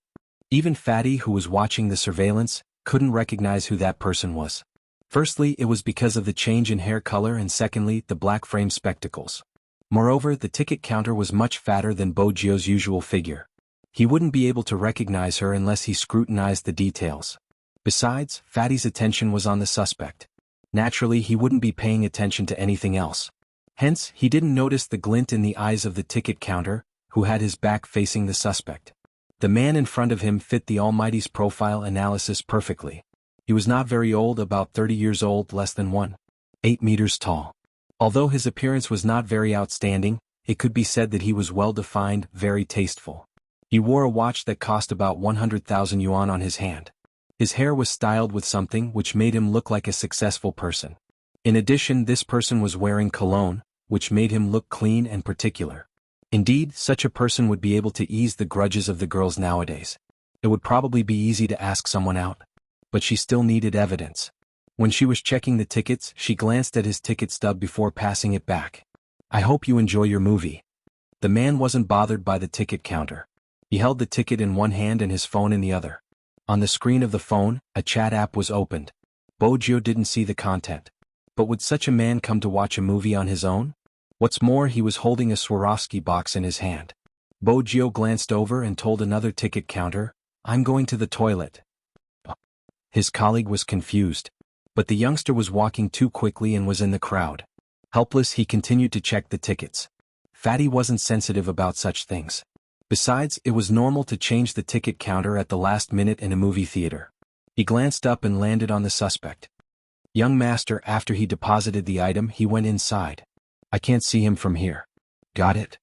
Even Fatty, who was watching the surveillance, couldn't recognize who that person was. Firstly, it was because of the change in hair color and secondly, the black frame spectacles. Moreover, the ticket counter was much fatter than Bojio's usual figure. He wouldn't be able to recognize her unless he scrutinized the details. Besides, Fatty's attention was on the suspect. Naturally, he wouldn't be paying attention to anything else. Hence, he didn't notice the glint in the eyes of the ticket counter, who had his back facing the suspect. The man in front of him fit the Almighty's profile analysis perfectly. He was not very old, about 30 years old, less than 1.8 meters tall. Although his appearance was not very outstanding, it could be said that he was well-defined, very tasteful. He wore a watch that cost about 100,000 yuan on his hand. His hair was styled with something which made him look like a successful person. In addition, this person was wearing cologne, which made him look clean and particular. Indeed, such a person would be able to ease the grudges of the girls nowadays. It would probably be easy to ask someone out. But she still needed evidence. When she was checking the tickets, she glanced at his ticket stub before passing it back. "I hope you enjoy your movie." The man wasn't bothered by the ticket counter. He held the ticket in one hand and his phone in the other. On the screen of the phone, a chat app was opened. Bojio didn't see the content. But would such a man come to watch a movie on his own? What's more, he was holding a Swarovski box in his hand. Bojio glanced over and told another ticket counter, "I'm going to the toilet." His colleague was confused. But the youngster was walking too quickly and was in the crowd. Helpless, he continued to check the tickets. Fatty wasn't sensitive about such things. Besides, it was normal to change the ticket counter at the last minute in a movie theater. He glanced up and landed on the suspect. Young master, after he deposited the item, he went inside. "I can't see him from here." "Got it?"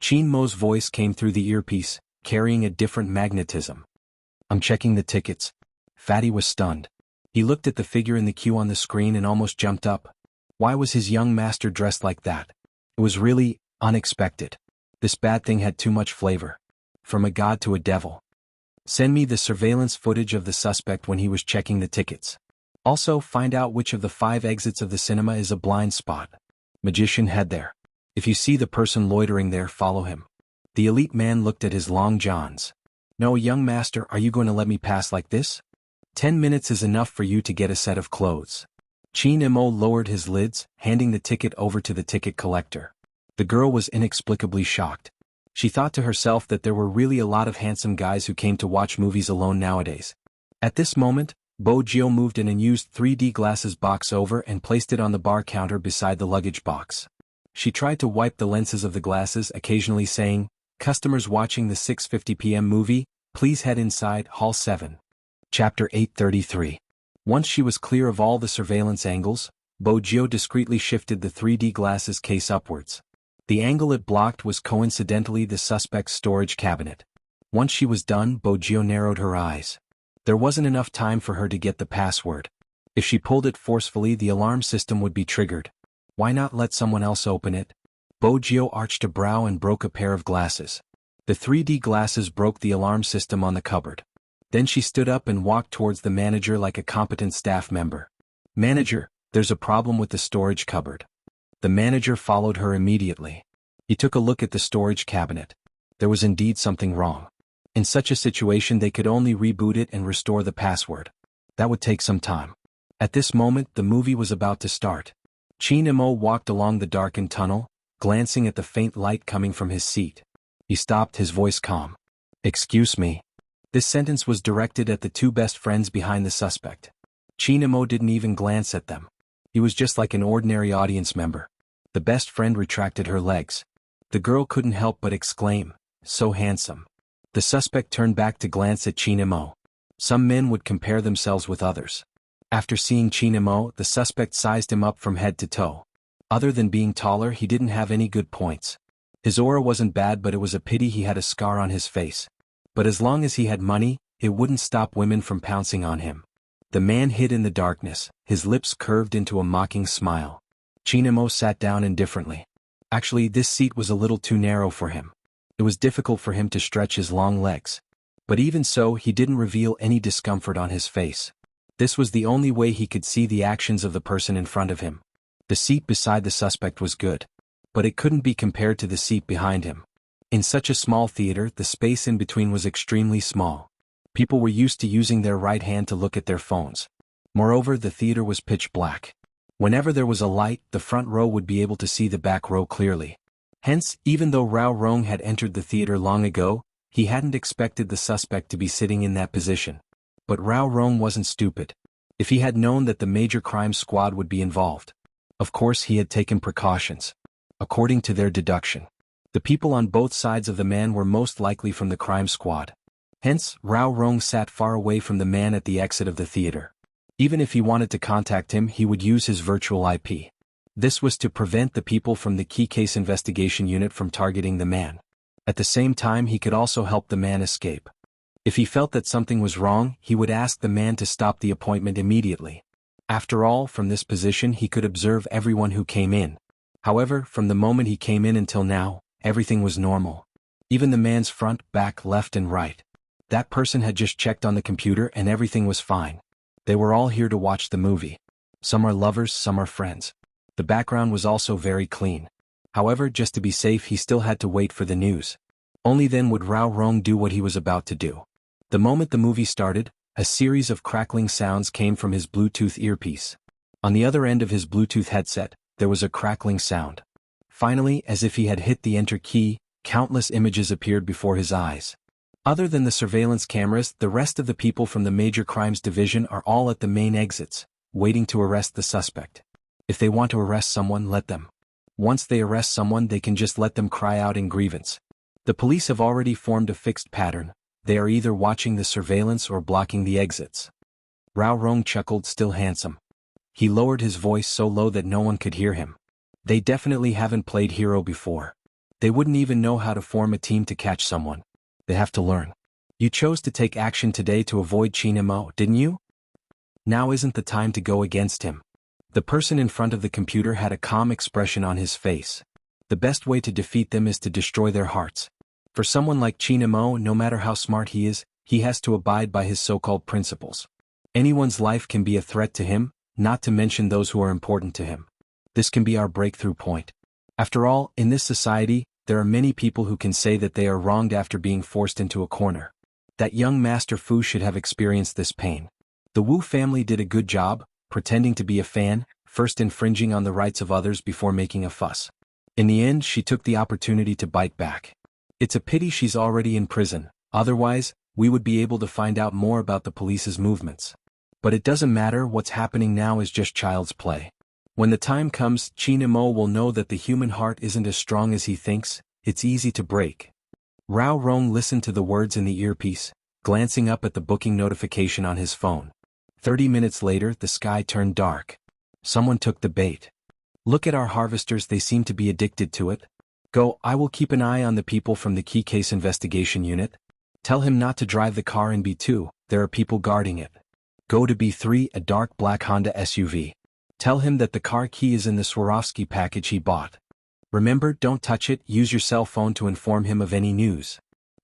Qin Mo's voice came through the earpiece, carrying a different magnetism. "I'm checking the tickets." Fatty was stunned. He looked at the figure in the queue on the screen and almost jumped up. Why was his young master dressed like that? It was really unexpected. This bad thing had too much flavor. From a god to a devil. Send me the surveillance footage of the suspect when he was checking the tickets. Also, find out which of the 5 exits of the cinema is a blind spot. Magician head there. If you see the person loitering there, follow him. The elite man looked at his long johns. "No, young master, are you going to let me pass like this? 10 minutes is enough for you to get a set of clothes." Qin Mo lowered his lids, handing the ticket over to the ticket collector. The girl was inexplicably shocked. She thought to herself that there were really a lot of handsome guys who came to watch movies alone nowadays. At this moment, Bojio moved an unused 3D glasses box over and placed it on the bar counter beside the luggage box. She tried to wipe the lenses of the glasses, occasionally saying, "Customers watching the 6:50 p.m. movie, please head inside Hall 7. Chapter 833. Once she was clear of all the surveillance angles, Bojio discreetly shifted the 3D glasses case upwards. The angle it blocked was coincidentally the suspect's storage cabinet. Once she was done, Bojio narrowed her eyes. There wasn't enough time for her to get the password. If she pulled it forcefully, the alarm system would be triggered. Why not let someone else open it? Bojio arched a brow and broke a pair of glasses. The 3D glasses broke the alarm system on the cupboard. Then she stood up and walked towards the manager like a competent staff member. "Manager, there's a problem with the storage cupboard." The manager followed her immediately. He took a look at the storage cabinet. There was indeed something wrong. In such a situation they could only reboot it and restore the password. That would take some time. At this moment the movie was about to start. Chinemo walked along the darkened tunnel, glancing at the faint light coming from his seat. He stopped, his voice calm. "Excuse me." This sentence was directed at the two best friends behind the suspect. Chinemo didn't even glance at them. He was just like an ordinary audience member. The best friend retracted her legs. The girl couldn't help but exclaim, "So handsome." The suspect turned back to glance at Chinemo. Some men would compare themselves with others. After seeing Chinemo, the suspect sized him up from head to toe. Other than being taller, he didn't have any good points. His aura wasn't bad, but it was a pity he had a scar on his face. But as long as he had money, it wouldn't stop women from pouncing on him. The man hid in the darkness, his lips curved into a mocking smile. Chinemo sat down indifferently. Actually, this seat was a little too narrow for him. It was difficult for him to stretch his long legs. But even so, he didn't reveal any discomfort on his face. This was the only way he could see the actions of the person in front of him. The seat beside the suspect was good. But it couldn't be compared to the seat behind him. In such a small theater, the space in between was extremely small. People were used to using their right hand to look at their phones. Moreover, the theater was pitch black. Whenever there was a light, the front row would be able to see the back row clearly. Hence, even though Rao Rong had entered the theater long ago, he hadn't expected the suspect to be sitting in that position. But Rao Rong wasn't stupid. If he had known that the major crime squad would be involved, of course he had taken precautions. According to their deduction, the people on both sides of the man were most likely from the crime squad. Hence, Rao Rong sat far away from the man at the exit of the theater. Even if he wanted to contact him, he would use his virtual IP. This was to prevent the people from the key case investigation unit from targeting the man. At the same time, he could also help the man escape. If he felt that something was wrong, he would ask the man to stop the appointment immediately. After all, from this position he could observe everyone who came in. However, from the moment he came in until now, everything was normal. Even the man's front, back, left and right. That person had just checked on the computer and everything was fine. They were all here to watch the movie. Some are lovers, some are friends. The background was also very clean. However, just to be safe, he still had to wait for the news. Only then would Rao Rong do what he was about to do. The moment the movie started, a series of crackling sounds came from his Bluetooth earpiece. On the other end of his Bluetooth headset, there was a crackling sound. Finally, as if he had hit the enter key, countless images appeared before his eyes. Other than the surveillance cameras, the rest of the people from the Major Crimes Division are all at the main exits, waiting to arrest the suspect. If they want to arrest someone, let them. Once they arrest someone, they can just let them cry out in grievance. The police have already formed a fixed pattern. They are either watching the surveillance or blocking the exits. Rao Rong chuckled, still handsome. He lowered his voice so low that no one could hear him. They definitely haven't played hero before. They wouldn't even know how to form a team to catch someone. They have to learn. You chose to take action today to avoid Chinemo, didn't you? Now isn't the time to go against him. The person in front of the computer had a calm expression on his face. The best way to defeat them is to destroy their hearts. For someone like Chinemo, no matter how smart he is, he has to abide by his so-called principles. Anyone's life can be a threat to him, not to mention those who are important to him. This can be our breakthrough point. After all, in this society, there are many people who can say that they are wronged after being forced into a corner. That young Master Fu should have experienced this pain. The Wu family did a good job, pretending to be a fan, first infringing on the rights of others before making a fuss. In the end, she took the opportunity to bite back. It's a pity she's already in prison, otherwise, we would be able to find out more about the police's movements. But it doesn't matter, what's happening now is just child's play. When the time comes, Chinemo will know that the human heart isn't as strong as he thinks, it's easy to break. Rao Rong listened to the words in the earpiece, glancing up at the booking notification on his phone. 30 minutes later, the sky turned dark. Someone took the bait. Look at our harvesters, they seem to be addicted to it. Go, I will keep an eye on the people from the key case investigation unit. Tell him not to drive the car in B2, there are people guarding it. Go to B3, a dark black Honda SUV. Tell him that the car key is in the Swarovski package he bought. Remember, don't touch it, use your cell phone to inform him of any news.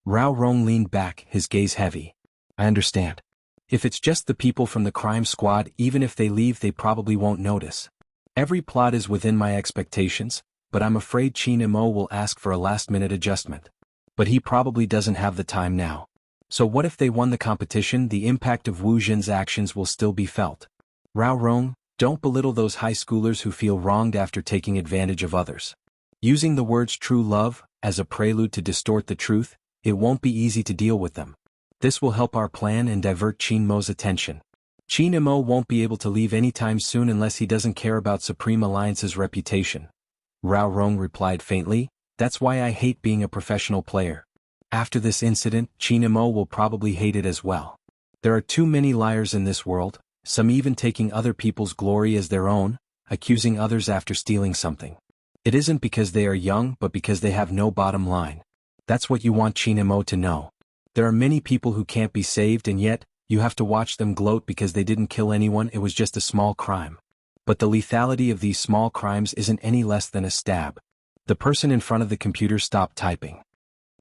Rao Rong leaned back, his gaze heavy. I understand. If it's just the people from the crime squad, even if they leave they probably won't notice. Every plot is within my expectations, but I'm afraid Qin Mo will ask for a last-minute adjustment. But he probably doesn't have the time now. So what if they won the competition? The impact of Wu Jin's actions will still be felt. Rao Rong, don't belittle those high schoolers who feel wronged after taking advantage of others. Using the words true love as a prelude to distort the truth, it won't be easy to deal with them. This will help our plan and divert Qin Mo's attention. Qin Mo won't be able to leave anytime soon unless he doesn't care about Supreme Alliance's reputation. Rao Rong replied faintly, that's why I hate being a professional player. After this incident, Qin Mo will probably hate it as well. There are too many liars in this world, some even taking other people's glory as their own, accusing others after stealing something. It isn't because they are young but because they have no bottom line. That's what you want Qin Mo to know. There are many people who can't be saved and yet, you have to watch them gloat because they didn't kill anyone, it was just a small crime. But the lethality of these small crimes isn't any less than a stab. The person in front of the computer stopped typing.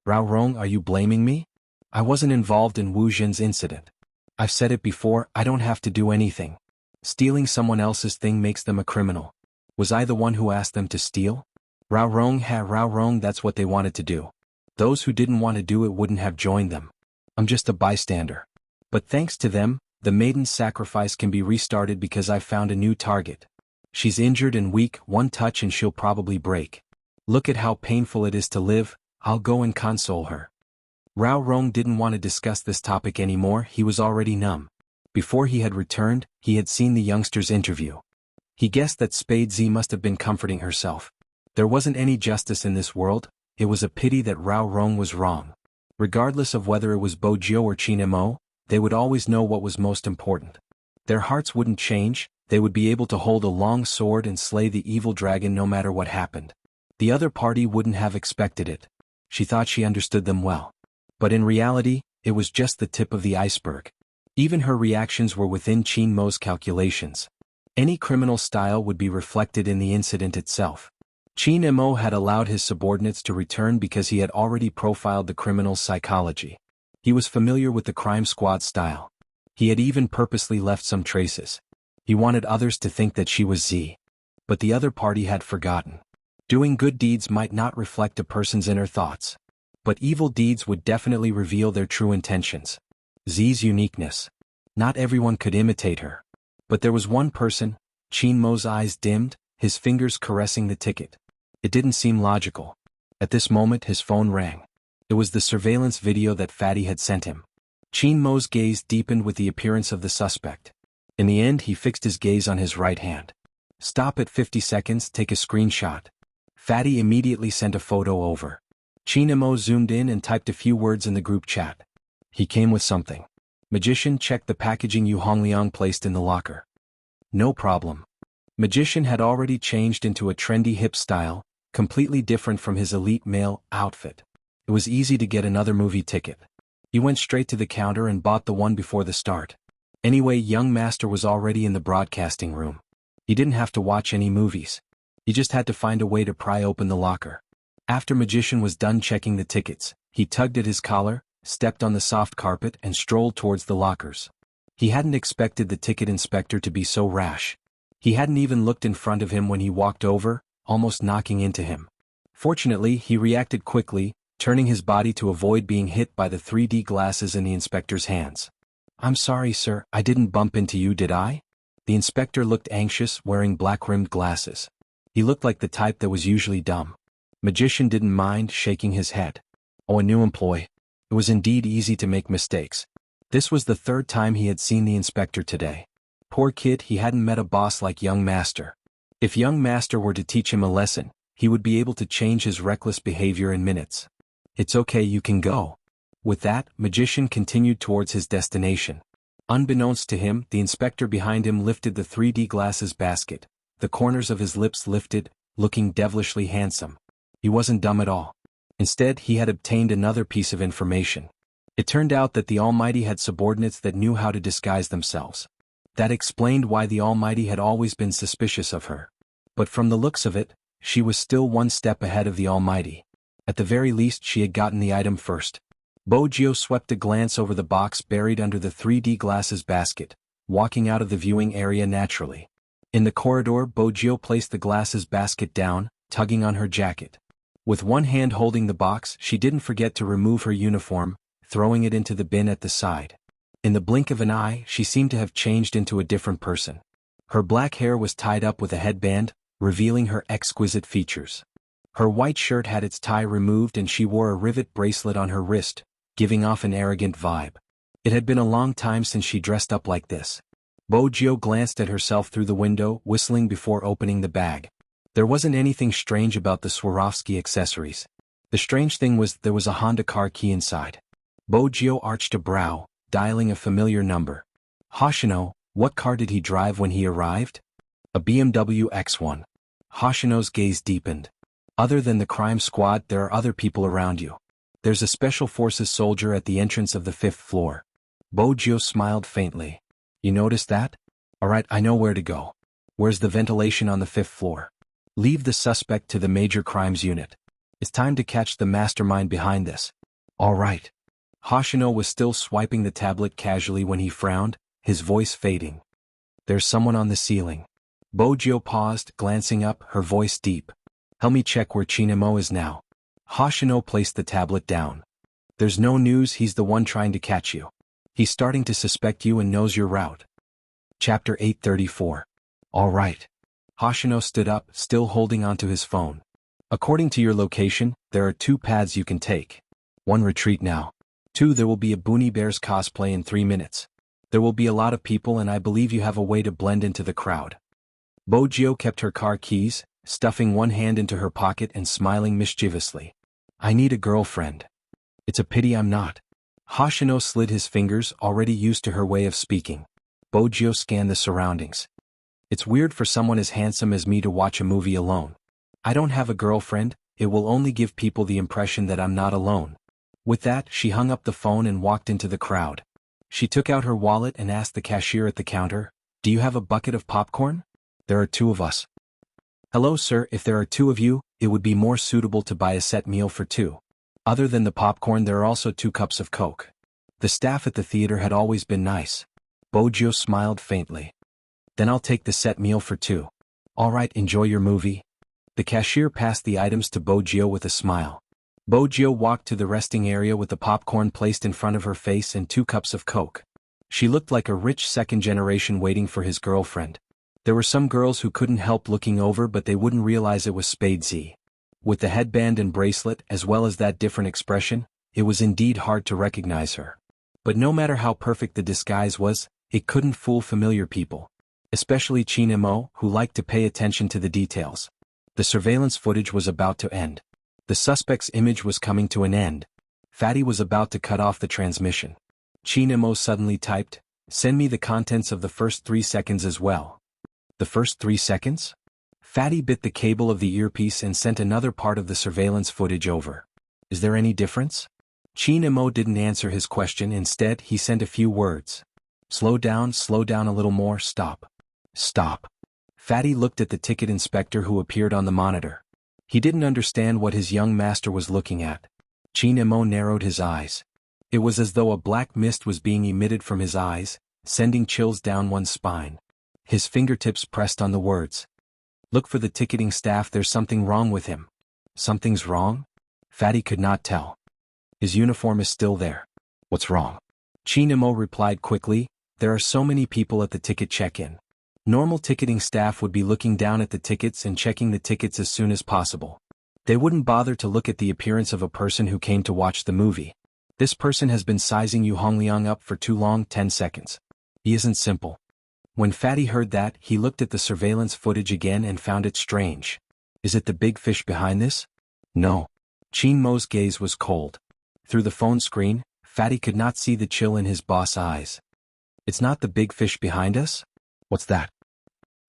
Rao Rong, are you blaming me? I wasn't involved in Wu Jin's incident. I've said it before, I don't have to do anything. Stealing someone else's thing makes them a criminal. Was I the one who asked them to steal? Rao Rong, that's what they wanted to do. Those who didn't want to do it wouldn't have joined them. I'm just a bystander. But thanks to them, the maiden's sacrifice can be restarted because I've found a new target. She's injured and weak, one touch and she'll probably break. Look at how painful it is to live, I'll go and console her. Rao Rong didn't want to discuss this topic anymore, he was already numb. Before he had returned, he had seen the youngster's interview. He guessed that Spade Z must have been comforting herself. There wasn't any justice in this world, it was a pity that Rao Rong was wrong. Regardless of whether it was Bo Jiu or Qin Mo, they would always know what was most important. Their hearts wouldn't change, they would be able to hold a long sword and slay the evil dragon no matter what happened. The other party wouldn't have expected it. She thought she understood them well. But in reality, it was just the tip of the iceberg. Even her reactions were within Qin Mo's calculations. Any criminal style would be reflected in the incident itself. Qin Mo had allowed his subordinates to return because he had already profiled the criminal's psychology. He was familiar with the crime squad style. He had even purposely left some traces. He wanted others to think that she was Z. But the other party had forgotten. Doing good deeds might not reflect a person's inner thoughts. But evil deeds would definitely reveal their true intentions. Z's uniqueness. Not everyone could imitate her. But there was one person. Qin Mo's eyes dimmed, his fingers caressing the ticket. It didn't seem logical. At this moment his phone rang. It was the surveillance video that Fatty had sent him. Qin Mo's gaze deepened with the appearance of the suspect. In the end he fixed his gaze on his right hand. Stop at 50 seconds, take a screenshot. Fatty immediately sent a photo over. Qin Mo zoomed in and typed a few words in the group chat. He came with something. Magician, check the packaging Yuhongliang placed in the locker. No problem. Magician had already changed into a trendy hip style, completely different from his elite male outfit. It was easy to get another movie ticket. He went straight to the counter and bought the one before the start. Anyway, young master was already in the broadcasting room. He didn't have to watch any movies. He just had to find a way to pry open the locker. After Magician was done checking the tickets, he tugged at his collar, stepped on the soft carpet and strolled towards the lockers. He hadn't expected the ticket inspector to be so rash. He hadn't even looked in front of him when he walked over, almost knocking into him. Fortunately, he reacted quickly, turning his body to avoid being hit by the 3D glasses in the inspector's hands. I'm sorry, sir, I didn't bump into you, did I? The inspector looked anxious, wearing black-rimmed glasses. He looked like the type that was usually dumb. Magician didn't mind, shaking his head. Oh, a new employee. It was indeed easy to make mistakes. This was the third time he had seen the inspector today. Poor kid, he hadn't met a boss like young master. If young master were to teach him a lesson, he would be able to change his reckless behavior in minutes. It's okay, you can go. With that, Magician continued towards his destination. Unbeknownst to him, the inspector behind him lifted the 3D glasses basket. The corners of his lips lifted, looking devilishly handsome. He wasn't dumb at all. Instead, he had obtained another piece of information. It turned out that the Almighty had subordinates that knew how to disguise themselves. That explained why the Almighty had always been suspicious of her. But from the looks of it, she was still one step ahead of the Almighty. At the very least, she had gotten the item first. Bojio swept a glance over the box buried under the 3D glasses basket, walking out of the viewing area naturally. In the corridor, Bojio placed the glasses basket down, tugging on her jacket. With one hand holding the box, she didn't forget to remove her uniform, throwing it into the bin at the side. In the blink of an eye, she seemed to have changed into a different person. Her black hair was tied up with a headband, revealing her exquisite features. Her white shirt had its tie removed and she wore a rivet bracelet on her wrist, giving off an arrogant vibe. It had been a long time since she dressed up like this. Bojio glanced at herself through the window, whistling before opening the bag. There wasn't anything strange about the Swarovski accessories. The strange thing was there was a Honda car key inside. Bojio arched a brow, dialing a familiar number. Hoshino, what car did he drive when he arrived? A BMW X1. Hoshino's gaze deepened. Other than the crime squad, there are other people around you. There's a special forces soldier at the entrance of the 5th floor. Bojio smiled faintly. You noticed that? Alright, I know where to go. Where's the ventilation on the 5th floor? Leave the suspect to the major crimes unit. It's time to catch the mastermind behind this. Alright. Hoshino was still swiping the tablet casually when he frowned, his voice fading. There's someone on the ceiling. Bojio paused, glancing up, her voice deep. Help me check where Chinemo is now. Hoshino placed the tablet down. There's no news, he's the one trying to catch you. He's starting to suspect you and knows your route. Chapter 834. All right. Hoshino stood up, still holding onto his phone. According to your location, there are 2 paths you can take. 1, retreat now. 2, there will be a Boonie Bears cosplay in 3 minutes. There will be a lot of people and I believe you have a way to blend into the crowd. Bojio kept her car keys, stuffing one hand into her pocket and smiling mischievously. I need a girlfriend. It's a pity I'm not. Hoshino slid his fingers, already used to her way of speaking. Bojio scanned the surroundings. It's weird for someone as handsome as me to watch a movie alone. I don't have a girlfriend, it will only give people the impression that I'm not alone. With that, she hung up the phone and walked into the crowd. She took out her wallet and asked the cashier at the counter, Do you have a bucket of popcorn? There are 2 of us. Hello sir, if there are 2 of you, it would be more suitable to buy a set meal for 2. Other than the popcorn there are also 2 cups of Coke. The staff at the theater had always been nice. Bojio smiled faintly. Then I'll take the set meal for 2. Alright, enjoy your movie. The cashier passed the items to Bojio with a smile. Bojio walked to the resting area with the popcorn placed in front of her face and 2 cups of Coke. She looked like a rich second generation waiting for his girlfriend. There were some girls who couldn't help looking over but they wouldn't realize it was Spade Z. With the headband and bracelet as well as that different expression, it was indeed hard to recognize her. But no matter how perfect the disguise was, it couldn't fool familiar people. Especially Chinemo, who liked to pay attention to the details. The surveillance footage was about to end. The suspect's image was coming to an end. Fatty was about to cut off the transmission. Chinemo suddenly typed, Send me the contents of the first 3 seconds as well. The first 3 seconds? Fatty bit the cable of the earpiece and sent another part of the surveillance footage over. Is there any difference? Chinemo didn't answer his question, instead he sent a few words. Slow down a little more, stop. Stop. Fatty looked at the ticket inspector who appeared on the monitor. He didn't understand what his young master was looking at. Chinemo narrowed his eyes. It was as though a black mist was being emitted from his eyes, sending chills down one's spine. His fingertips pressed on the words. Look for the ticketing staff, there's something wrong with him. Something's wrong? Fatty could not tell. His uniform is still there. What's wrong? Chinemo replied quickly, there are so many people at the ticket check-in. Normal ticketing staff would be looking down at the tickets and checking the tickets as soon as possible. They wouldn't bother to look at the appearance of a person who came to watch the movie. This person has been sizing Xuanhuan up for too long, 10 seconds. He isn't simple. When Fatty heard that, he looked at the surveillance footage again and found it strange. Is it the big fish behind this? No. Chinmo's gaze was cold. Through the phone screen, Fatty could not see the chill in his boss' eyes. It's not the big fish behind us? What's that?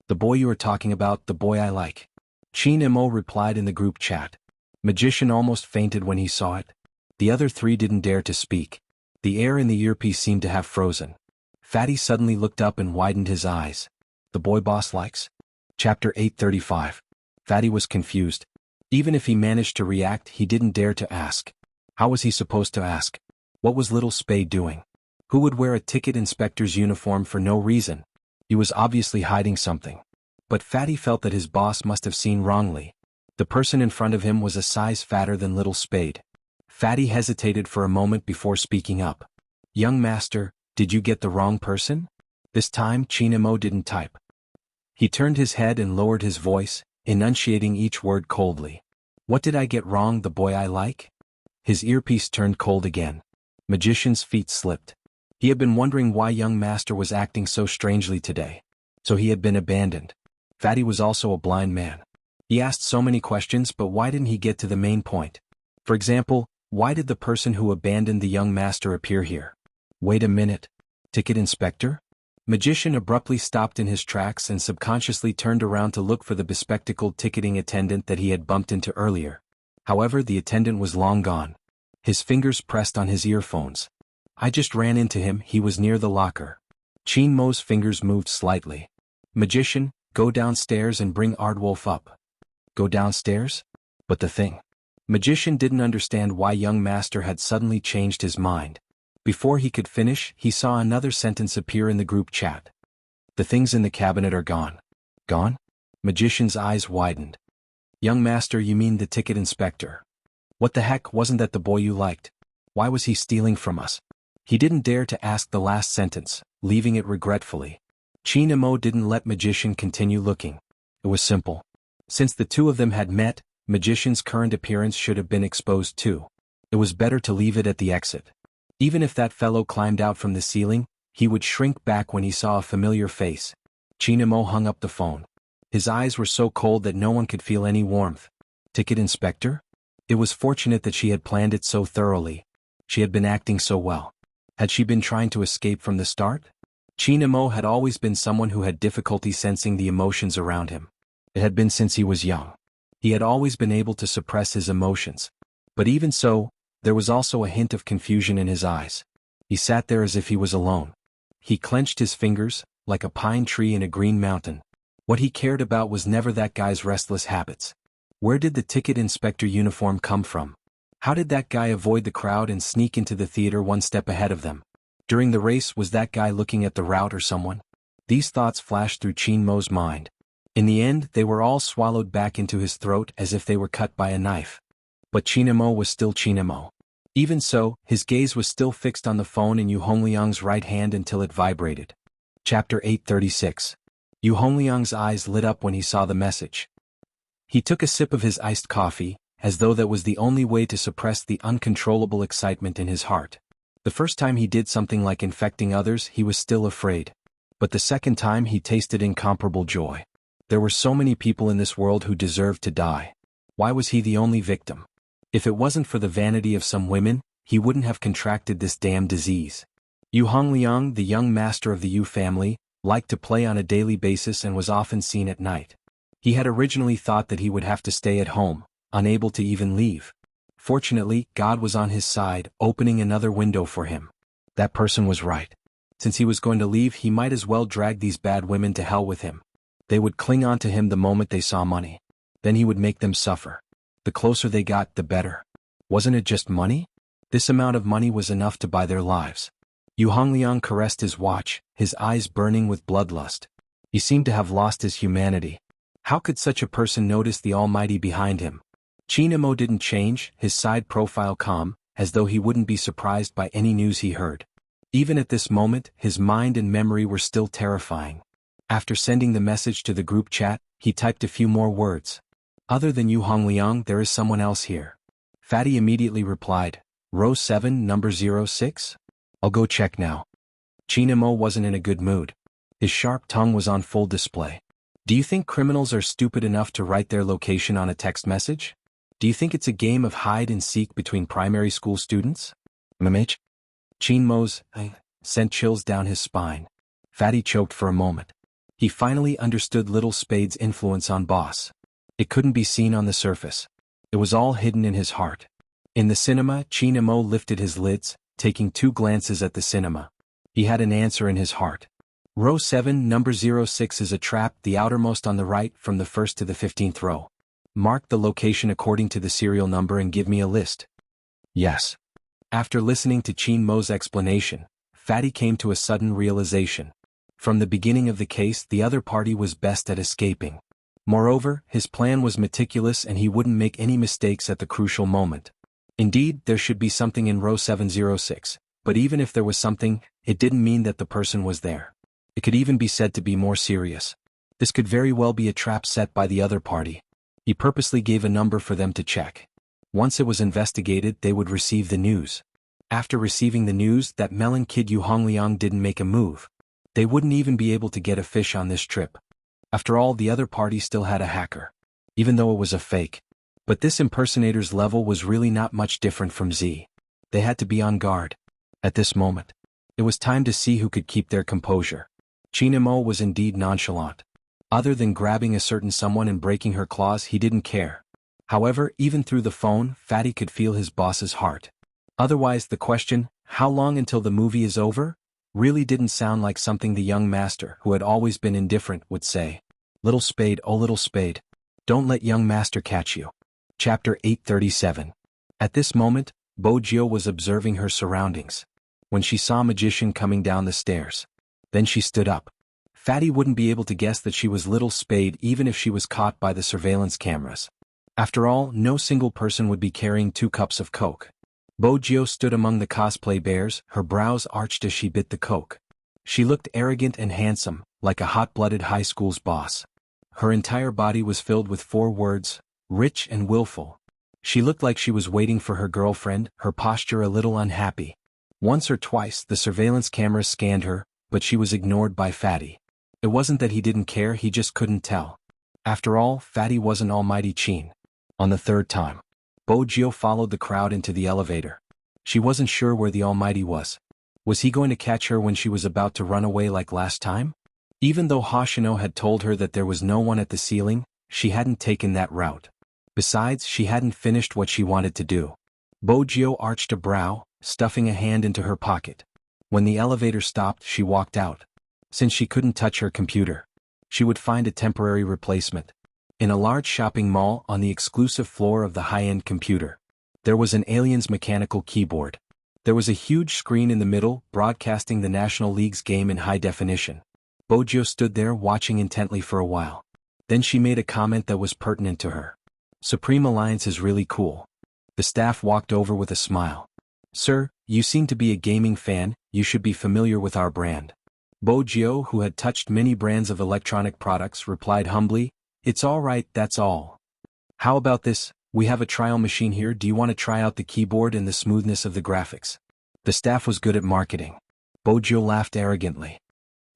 The boy you were talking about, the boy I like. Xianxia replied in the group chat. Magician almost fainted when he saw it. The other three didn't dare to speak. The air in the earpiece seemed to have frozen. Fatty suddenly looked up and widened his eyes. The boy boss likes? Chapter 835. Fatty was confused. Even if he managed to react, he didn't dare to ask. How was he supposed to ask? What was Little Spade doing? Who would wear a ticket inspector's uniform for no reason? He was obviously hiding something. But Fatty felt that his boss must have seen wrongly. The person in front of him was a size fatter than Little Spade. Fatty hesitated for a moment before speaking up. Young master, did you get the wrong person? This time Xianxia didn't type. He turned his head and lowered his voice, enunciating each word coldly. What did I get wrong, the boy I like? His earpiece turned cold again. Magician's feet slipped. He had been wondering why young master was acting so strangely today. So he had been abandoned. Fatty was also a blind man. He asked so many questions, but why didn't he get to the main point? For example, why did the person who abandoned the young master appear here? Wait a minute. Ticket inspector? Magician abruptly stopped in his tracks and subconsciously turned around to look for the bespectacled ticketing attendant that he had bumped into earlier. However, the attendant was long gone. His fingers pressed on his earphones. I just ran into him, he was near the locker. Xianxia's fingers moved slightly. Magician, go downstairs and bring Ardwolf up. Go downstairs? But the thing. Magician didn't understand why young master had suddenly changed his mind. Before he could finish, he saw another sentence appear in the group chat. The things in the cabinet are gone. Gone? Magician's eyes widened. Young master, you mean the ticket inspector? What the heck, wasn't that the boy you liked? Why was he stealing from us? He didn't dare to ask the last sentence, leaving it regretfully. Xianxia didn't let Magician continue looking. It was simple. Since the two of them had met, Magician's current appearance should have been exposed too. It was better to leave it at the exit. Even if that fellow climbed out from the ceiling, he would shrink back when he saw a familiar face. Xianxia hung up the phone. His eyes were so cold that no one could feel any warmth. Ticket inspector? It was fortunate that she had planned it so thoroughly. She had been acting so well. Had she been trying to escape from the start? Xianxia had always been someone who had difficulty sensing the emotions around him. It had been since he was young. He had always been able to suppress his emotions. But even so, there was also a hint of confusion in his eyes. He sat there as if he was alone. He clenched his fingers, like a pine tree in a green mountain. What he cared about was never that guy's restless habits. Where did the ticket inspector uniform come from? How did that guy avoid the crowd and sneak into the theater one step ahead of them? During the race, was that guy looking at the route or someone? These thoughts flashed through Xianxia's mind. In the end, they were all swallowed back into his throat as if they were cut by a knife. But Xianxia was still Xianxia. Even so, his gaze was still fixed on the phone in Yu Hongliang's right hand until it vibrated. Chapter 836. Yu Hongliang's eyes lit up when he saw the message. He took a sip of his iced coffee, as though that was the only way to suppress the uncontrollable excitement in his heart. The first time he did something like infecting others, he was still afraid. But the second time he tasted incomparable joy. There were so many people in this world who deserved to die. Why was he the only victim? If it wasn't for the vanity of some women, he wouldn't have contracted this damn disease. Yu Hongliang, the young master of the Yu family, liked to play on a daily basis and was often seen at night. He had originally thought that he would have to stay at home, unable to even leave. Fortunately, God was on his side, opening another window for him. That person was right. Since he was going to leave, he might as well drag these bad women to hell with him. They would cling on to him the moment they saw money. Then he would make them suffer. The closer they got, the better. Wasn't it just money? This amount of money was enough to buy their lives. Yu Hongliang caressed his watch, his eyes burning with bloodlust. He seemed to have lost his humanity. How could such a person notice the Almighty behind him? Xianxia didn't change, his side profile calm, as though he wouldn't be surprised by any news he heard. Even at this moment, his mind and memory were still terrifying. After sending the message to the group chat, he typed a few more words. Other than Yu Hongliang, there is someone else here. Fatty immediately replied, Row 7, number 06? I'll go check now. Xianxia wasn't in a good mood. His sharp tongue was on full display. Do you think criminals are stupid enough to write their location on a text message? Do you think it's a game of hide and seek between primary school students? MMH? Qin sent chills down his spine. Fatty choked for a moment. He finally understood Little Spade's influence on Boss. It couldn't be seen on the surface. It was all hidden in his heart. In the cinema, Qin lifted his lids, taking 2 glances at the cinema. He had an answer in his heart. Row 7, number 06 is a trap, the outermost on the right from the 1st to the 15th row. Mark the location according to the serial number and give me a list. Yes. After listening to Qin explanation, Fatty came to a sudden realization. From the beginning of the case, the other party was best at escaping. Moreover, his plan was meticulous and he wouldn't make any mistakes at the crucial moment. Indeed, there should be something in row 706, but even if there was something, it didn't mean that the person was there. It could even be said to be more serious. This could very well be a trap set by the other party. He purposely gave a number for them to check. Once it was investigated, they would receive the news. After receiving the news that melon kid Yu Hongliang didn't make a move, they wouldn't even be able to get a fish on this trip. After all, the other party still had a hacker. Even though it was a fake. But this impersonator's level was really not much different from Z. They had to be on guard. At this moment, it was time to see who could keep their composure. Qin was indeed nonchalant. Other than grabbing a certain someone and breaking her claws, he didn't care. However, even through the phone, Fatty could feel his boss's heart. Otherwise, the question, how long until the movie is over, really didn't sound like something the young master, who had always been indifferent, would say. Little Spade, oh little Spade, don't let young master catch you. Chapter 837. At this moment, Bojio was observing her surroundings. When she saw Magician coming down the stairs. Then she stood up. Fatty wouldn't be able to guess that she was Little Spade even if she was caught by the surveillance cameras. After all, no single person would be carrying 2 cups of Coke. Bojio stood among the cosplay bears, her brows arched as she bit the Coke. She looked arrogant and handsome, like a hot-blooded high school's boss. Her entire body was filled with 4 words, rich and willful. She looked like she was waiting for her girlfriend, her posture a little unhappy. Once or twice the surveillance cameras scanned her, but she was ignored by Fatty. It wasn't that he didn't care, he just couldn't tell. After all, Fatty wasn't Almighty Qin. On the 3rd time, Bojio followed the crowd into the elevator. She wasn't sure where the Almighty was. Was he going to catch her when she was about to run away like last time? Even though Hoshino had told her that there was no one at the ceiling, she hadn't taken that route. Besides, she hadn't finished what she wanted to do. Bojio arched a brow, stuffing a hand into her pocket. When the elevator stopped, she walked out. Since she couldn't touch her computer, she would find a temporary replacement. In a large shopping mall on the exclusive floor of the high-end computer, there was an alien's mechanical keyboard. There was a huge screen in the middle, broadcasting the National League's game in high definition. Bojio stood there watching intently for a while. Then she made a comment that was pertinent to her. Supreme Alliance is really cool. The staff walked over with a smile. Sir, you seem to be a gaming fan, you should be familiar with our brand. Bojio, who had touched many brands of electronic products, replied humbly, it's all right, that's all. How about this, we have a trial machine here, do you want to try out the keyboard and the smoothness of the graphics? The staff was good at marketing. Bojio laughed arrogantly.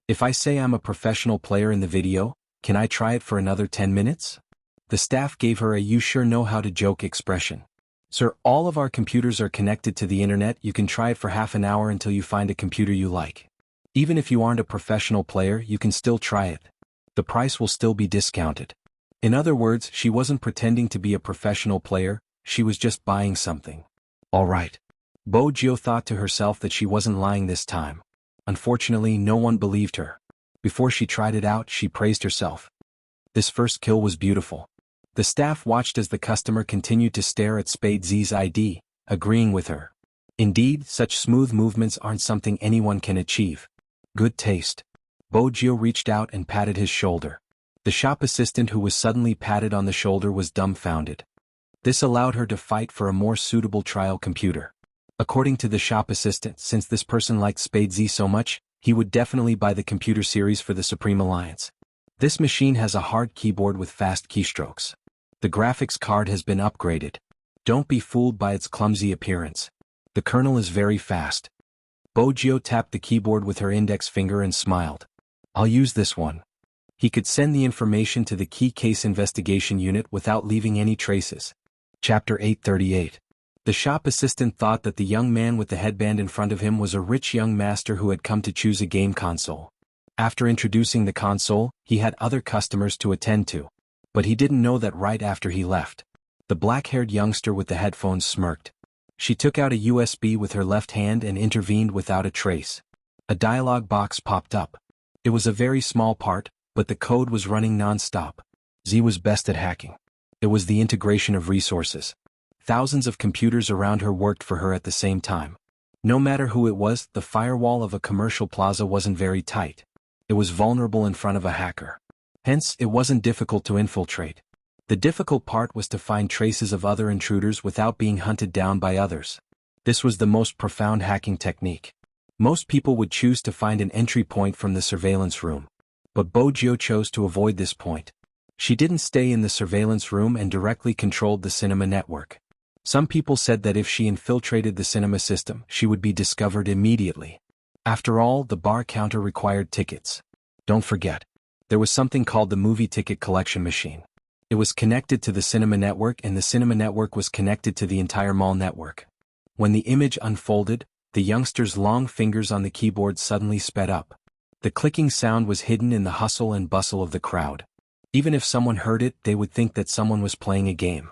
If I say I'm a professional player in the video, can I try it for another 10 minutes? The staff gave her a you sure know how to joke expression. Sir, all of our computers are connected to the internet, you can try it for half an hour until you find a computer you like. Even if you aren't a professional player, you can still try it. The price will still be discounted. In other words, she wasn't pretending to be a professional player, she was just buying something. All right. Bojio thought to herself that she wasn't lying this time. Unfortunately, no one believed her. Before she tried it out, she praised herself. This first kill was beautiful. The staff watched as the customer continued to stare at Spade Z's ID, agreeing with her. Indeed, such smooth movements aren't something anyone can achieve. Good taste. Bojio reached out and patted his shoulder. The shop assistant who was suddenly patted on the shoulder was dumbfounded. This allowed her to fight for a more suitable trial computer. According to the shop assistant, since this person liked Spade Z so much, he would definitely buy the computer series for the Supreme Alliance. This machine has a hard keyboard with fast keystrokes. The graphics card has been upgraded. Don't be fooled by its clumsy appearance. The kernel is very fast. Bojio tapped the keyboard with her index finger and smiled. I'll use this one. He could send the information to the Key Case Investigation Unit without leaving any traces. Chapter 838. The shop assistant thought that the young man with the headband in front of him was a rich young master who had come to choose a game console. After introducing the console, he had other customers to attend to. But he didn't know that right after he left. The black-haired youngster with the headphones smirked. She took out a USB with her left hand and intervened without a trace. A dialog box popped up. It was a very small part, but the code was running non-stop. Z was best at hacking. It was the integration of resources. Thousands of computers around her worked for her at the same time. No matter who it was, the firewall of a commercial plaza wasn't very tight. It was vulnerable in front of a hacker. Hence, it wasn't difficult to infiltrate. The difficult part was to find traces of other intruders without being hunted down by others. This was the most profound hacking technique. Most people would choose to find an entry point from the surveillance room. But Bojo chose to avoid this point. She didn't stay in the surveillance room and directly controlled the cinema network. Some people said that if she infiltrated the cinema system, she would be discovered immediately. After all, the bar counter required tickets. Don't forget, there was something called the movie ticket collection machine. It was connected to the cinema network, and the cinema network was connected to the entire mall network. When the image unfolded, the youngster's long fingers on the keyboard suddenly sped up. The clicking sound was hidden in the hustle and bustle of the crowd. Even if someone heard it, they would think that someone was playing a game.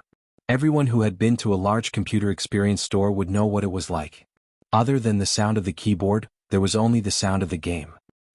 Everyone who had been to a large computer experience store would know what it was like. Other than the sound of the keyboard, there was only the sound of the game.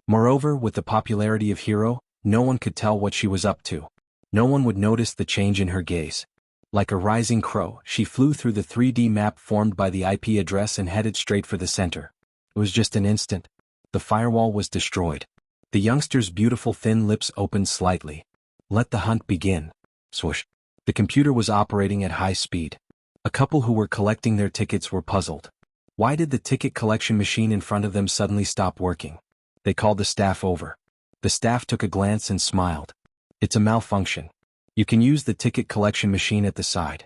Moreover, with the popularity of Hero, no one could tell what she was up to. No one would notice the change in her gaze. Like a rising crow, she flew through the 3D map formed by the IP address and headed straight for the center. It was just an instant. The firewall was destroyed. The youngster's beautiful thin lips opened slightly. Let the hunt begin. Swoosh. The computer was operating at high speed. A couple who were collecting their tickets were puzzled. Why did the ticket collection machine in front of them suddenly stop working? They called the staff over. The staff took a glance and smiled. It's a malfunction. You can use the ticket collection machine at the side.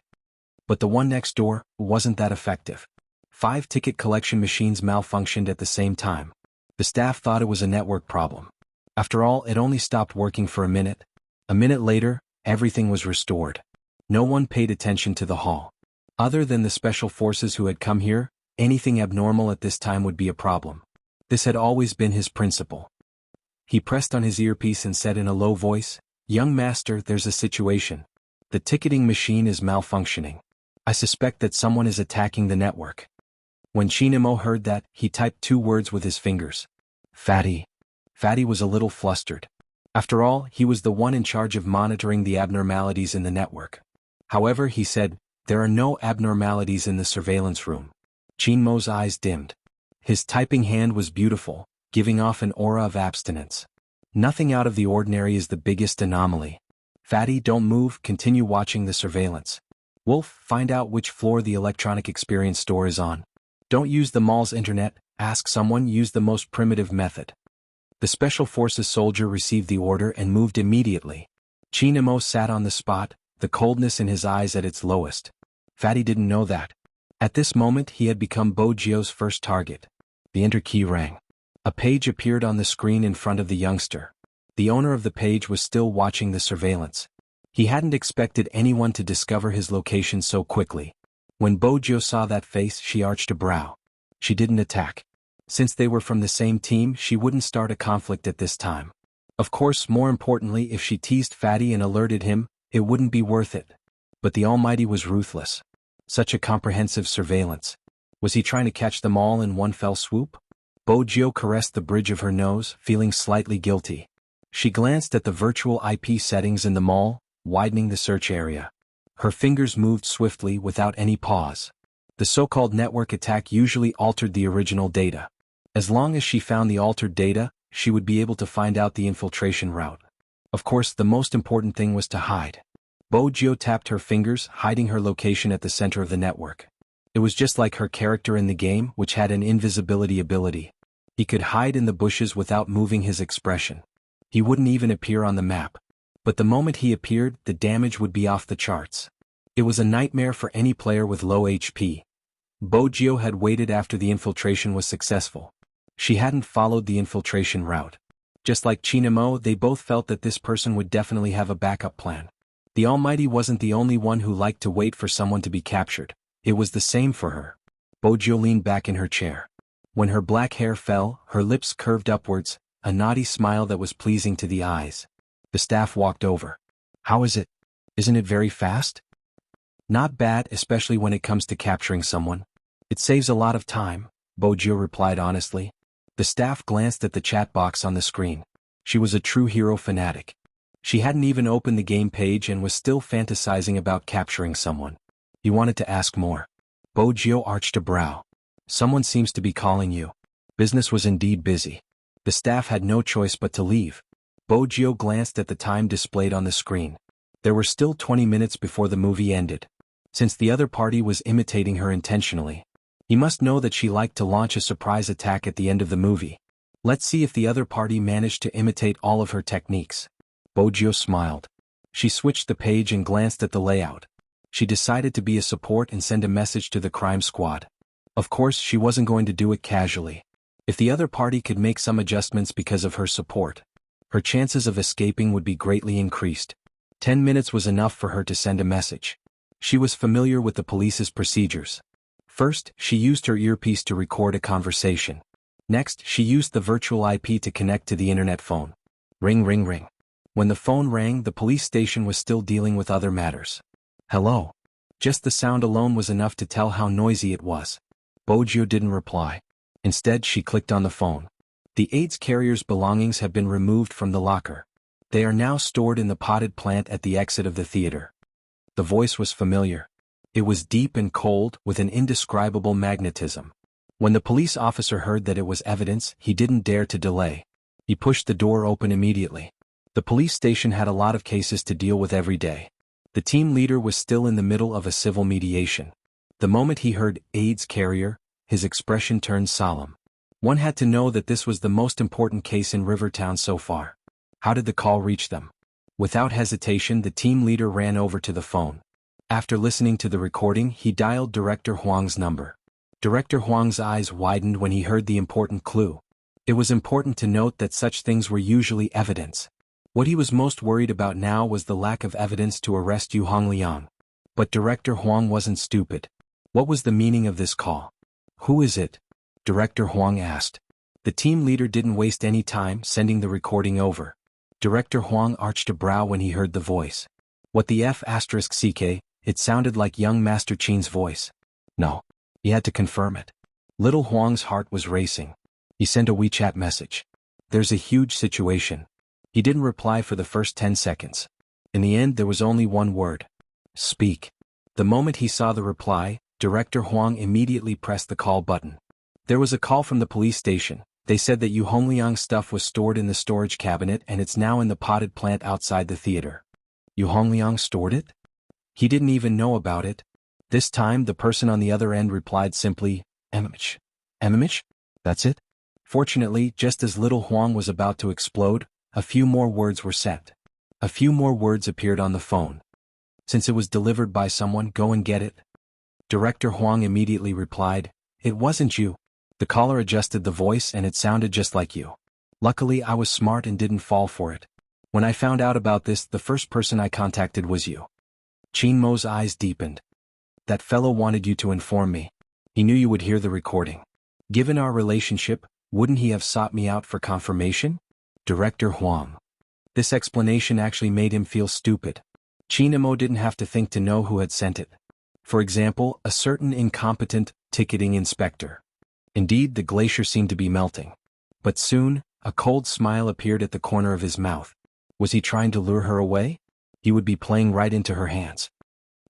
But the one next door wasn't that effective. 5 ticket collection machines malfunctioned at the same time. The staff thought it was a network problem. After all, it only stopped working for a minute. A minute later, everything was restored. No one paid attention to the hall. Other than the special forces who had come here, anything abnormal at this time would be a problem. This had always been his principle. He pressed on his earpiece and said in a low voice, "Young master, there's a situation. The ticketing machine is malfunctioning. I suspect that someone is attacking the network." When Chinemo heard that, he typed 2 words with his fingers. Fatty. Fatty was a little flustered. After all, he was the one in charge of monitoring the abnormalities in the network. However, he said, "There are no abnormalities in the surveillance room." Chinmo's eyes dimmed. His typing hand was beautiful, giving off an aura of abstinence. Nothing out of the ordinary is the biggest anomaly. Fatty, don't move, continue watching the surveillance. Wolf, find out which floor the electronic experience store is on. Don't use the mall's internet, ask someone, use the most primitive method. The Special Forces soldier received the order and moved immediately. Chinemo sat on the spot, the coldness in his eyes at its lowest. Fatty didn't know that. At this moment he had become Bojo's first target. The enter key rang. A page appeared on the screen in front of the youngster. The owner of the page was still watching the surveillance. He hadn't expected anyone to discover his location so quickly. When Bojo saw that face, she arched a brow. She didn't attack. Since they were from the same team, she wouldn't start a conflict at this time. Of course, more importantly, if she teased Fatty and alerted him, it wouldn't be worth it. But the Almighty was ruthless. Such a comprehensive surveillance. Was he trying to catch them all in one fell swoop? Bojo caressed the bridge of her nose, feeling slightly guilty. She glanced at the virtual IP settings in the mall, widening the search area. Her fingers moved swiftly without any pause. The so-called network attack usually altered the original data. As long as she found the altered data, she would be able to find out the infiltration route. Of course, the most important thing was to hide. Bojo tapped her fingers, hiding her location at the center of the network. It was just like her character in the game, which had an invisibility ability. He could hide in the bushes without moving his expression. He wouldn't even appear on the map. But the moment he appeared, the damage would be off the charts. It was a nightmare for any player with low HP. Bojo had waited after the infiltration was successful. She hadn't followed the infiltration route. Just like Chinemo, they both felt that this person would definitely have a backup plan. The Almighty wasn't the only one who liked to wait for someone to be captured. It was the same for her. Bojo leaned back in her chair. When her black hair fell, her lips curved upwards, a naughty smile that was pleasing to the eyes. The staff walked over. How is it? Isn't it very fast? Not bad, especially when it comes to capturing someone. It saves a lot of time, Bojo replied honestly. The staff glanced at the chat box on the screen. She was a true hero fanatic. She hadn't even opened the game page and was still fantasizing about capturing someone. He wanted to ask more. Bojo arched a brow. Someone seems to be calling you. Business was indeed busy. The staff had no choice but to leave. Bojo glanced at the time displayed on the screen. There were still 20 minutes before the movie ended. Since the other party was imitating her intentionally, he must know that she liked to launch a surprise attack at the end of the movie. Let's see if the other party managed to imitate all of her techniques. Bojo smiled. She switched the page and glanced at the layout. She decided to be a support and send a message to the crime squad. Of course, she wasn't going to do it casually. If the other party could make some adjustments because of her support, her chances of escaping would be greatly increased. 10 minutes was enough for her to send a message. She was familiar with the police's procedures. First, she used her earpiece to record a conversation. Next, she used the virtual IP to connect to the internet phone. Ring, ring, ring. When the phone rang, the police station was still dealing with other matters. Hello. Just the sound alone was enough to tell how noisy it was. Bojo didn't reply. Instead, she clicked on the phone. The AIDS carrier's belongings have been removed from the locker. They are now stored in the potted plant at the exit of the theater. The voice was familiar. It was deep and cold, with an indescribable magnetism. When the police officer heard that it was evidence, he didn't dare to delay. He pushed the door open immediately. The police station had a lot of cases to deal with every day. The team leader was still in the middle of a civil mediation. The moment he heard AIDS carrier, his expression turned solemn. One had to know that this was the most important case in Rivertown so far. How did the call reach them? Without hesitation, the team leader ran over to the phone. After listening to the recording, he dialed Director Huang's number. Director Huang's eyes widened when he heard the important clue. It was important to note that such things were usually evidence. What he was most worried about now was the lack of evidence to arrest Yu Hongliang. But Director Huang wasn't stupid. What was the meaning of this call? Who is it? Director Huang asked. The team leader didn't waste any time sending the recording over. Director Huang arched a brow when he heard the voice. What the F***ck, it sounded like young Master Qin's voice. No. He had to confirm it. Little Huang's heart was racing. He sent a WeChat message. There's a huge situation. He didn't reply for the first 10 seconds. In the end, there was only one word. Speak. The moment he saw the reply, Director Huang immediately pressed the call button. There was a call from the police station. They said that Yu Hongliang's stuff was stored in the storage cabinet and it's now in the potted plant outside the theater. Yu Hongliang stored it? He didn't even know about it. This time, the person on the other end replied simply, Mmich. Mmich? That's it? Fortunately, just as little Huang was about to explode, a few more words were sent. A few more words appeared on the phone. Since it was delivered by someone, go and get it. Director Huang immediately replied, It wasn't you. The caller adjusted the voice and it sounded just like you. Luckily, I was smart and didn't fall for it. When I found out about this, the first person I contacted was you. Qin Mo's eyes deepened. That fellow wanted you to inform me. He knew you would hear the recording. Given our relationship, wouldn't he have sought me out for confirmation? Director Huang. This explanation actually made him feel stupid. Qin Mo didn't have to think to know who had sent it. For example, a certain incompetent ticketing inspector. Indeed, the glacier seemed to be melting. But soon, a cold smile appeared at the corner of his mouth. Was he trying to lure her away? He would be playing right into her hands.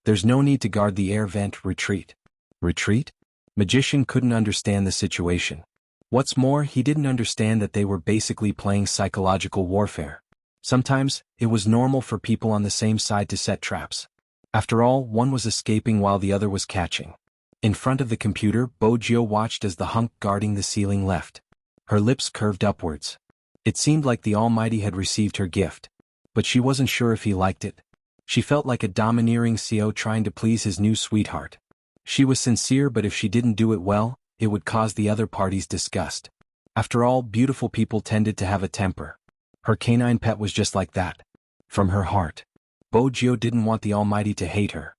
There's no need to guard the air vent. Retreat. Retreat? Magician couldn't understand the situation. What's more, he didn't understand that they were basically playing psychological warfare. Sometimes, it was normal for people on the same side to set traps. After all, one was escaping while the other was catching. In front of the computer, Bojo watched as the hunk guarding the ceiling left. Her lips curved upwards. It seemed like the Almighty had received her gift. But she wasn't sure if he liked it. She felt like a domineering CEO trying to please his new sweetheart. She was sincere, but if she didn't do it well, it would cause the other party's disgust. After all, beautiful people tended to have a temper. Her canine pet was just like that. From her heart. Bojo didn't want the Almighty to hate her.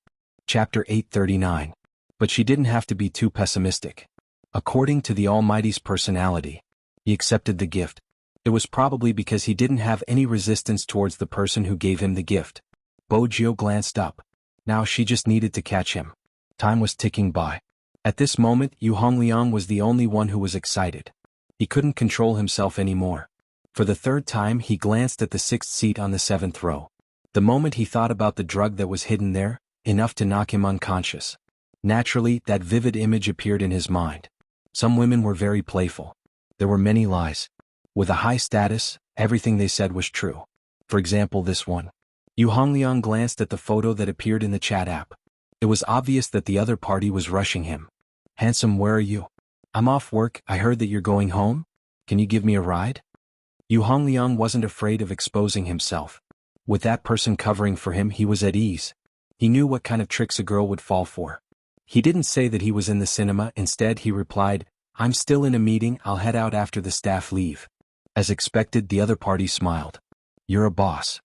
Chapter 839. But she didn't have to be too pessimistic. According to the Almighty's personality, he accepted the gift. It was probably because he didn't have any resistance towards the person who gave him the gift. Bojio glanced up. Now she just needed to catch him. Time was ticking by. At this moment, Yu Hongliang was the only one who was excited. He couldn't control himself anymore. For the third time he glanced at the sixth seat on the seventh row. The moment he thought about the drug that was hidden there, enough to knock him unconscious. Naturally, that vivid image appeared in his mind. Some women were very playful. There were many lies. With a high status, everything they said was true. For example, this one. Yu Hongliang glanced at the photo that appeared in the chat app. It was obvious that the other party was rushing him. "Handsome, where are you?" "I'm off work, I heard that you're going home. Can you give me a ride?" Yu Hongliang wasn't afraid of exposing himself. With that person covering for him, he was at ease. He knew what kind of tricks a girl would fall for. He didn't say that he was in the cinema, instead he replied, "I'm still in a meeting, I'll head out after the staff leave." As expected, the other party smiled. "You're a boss."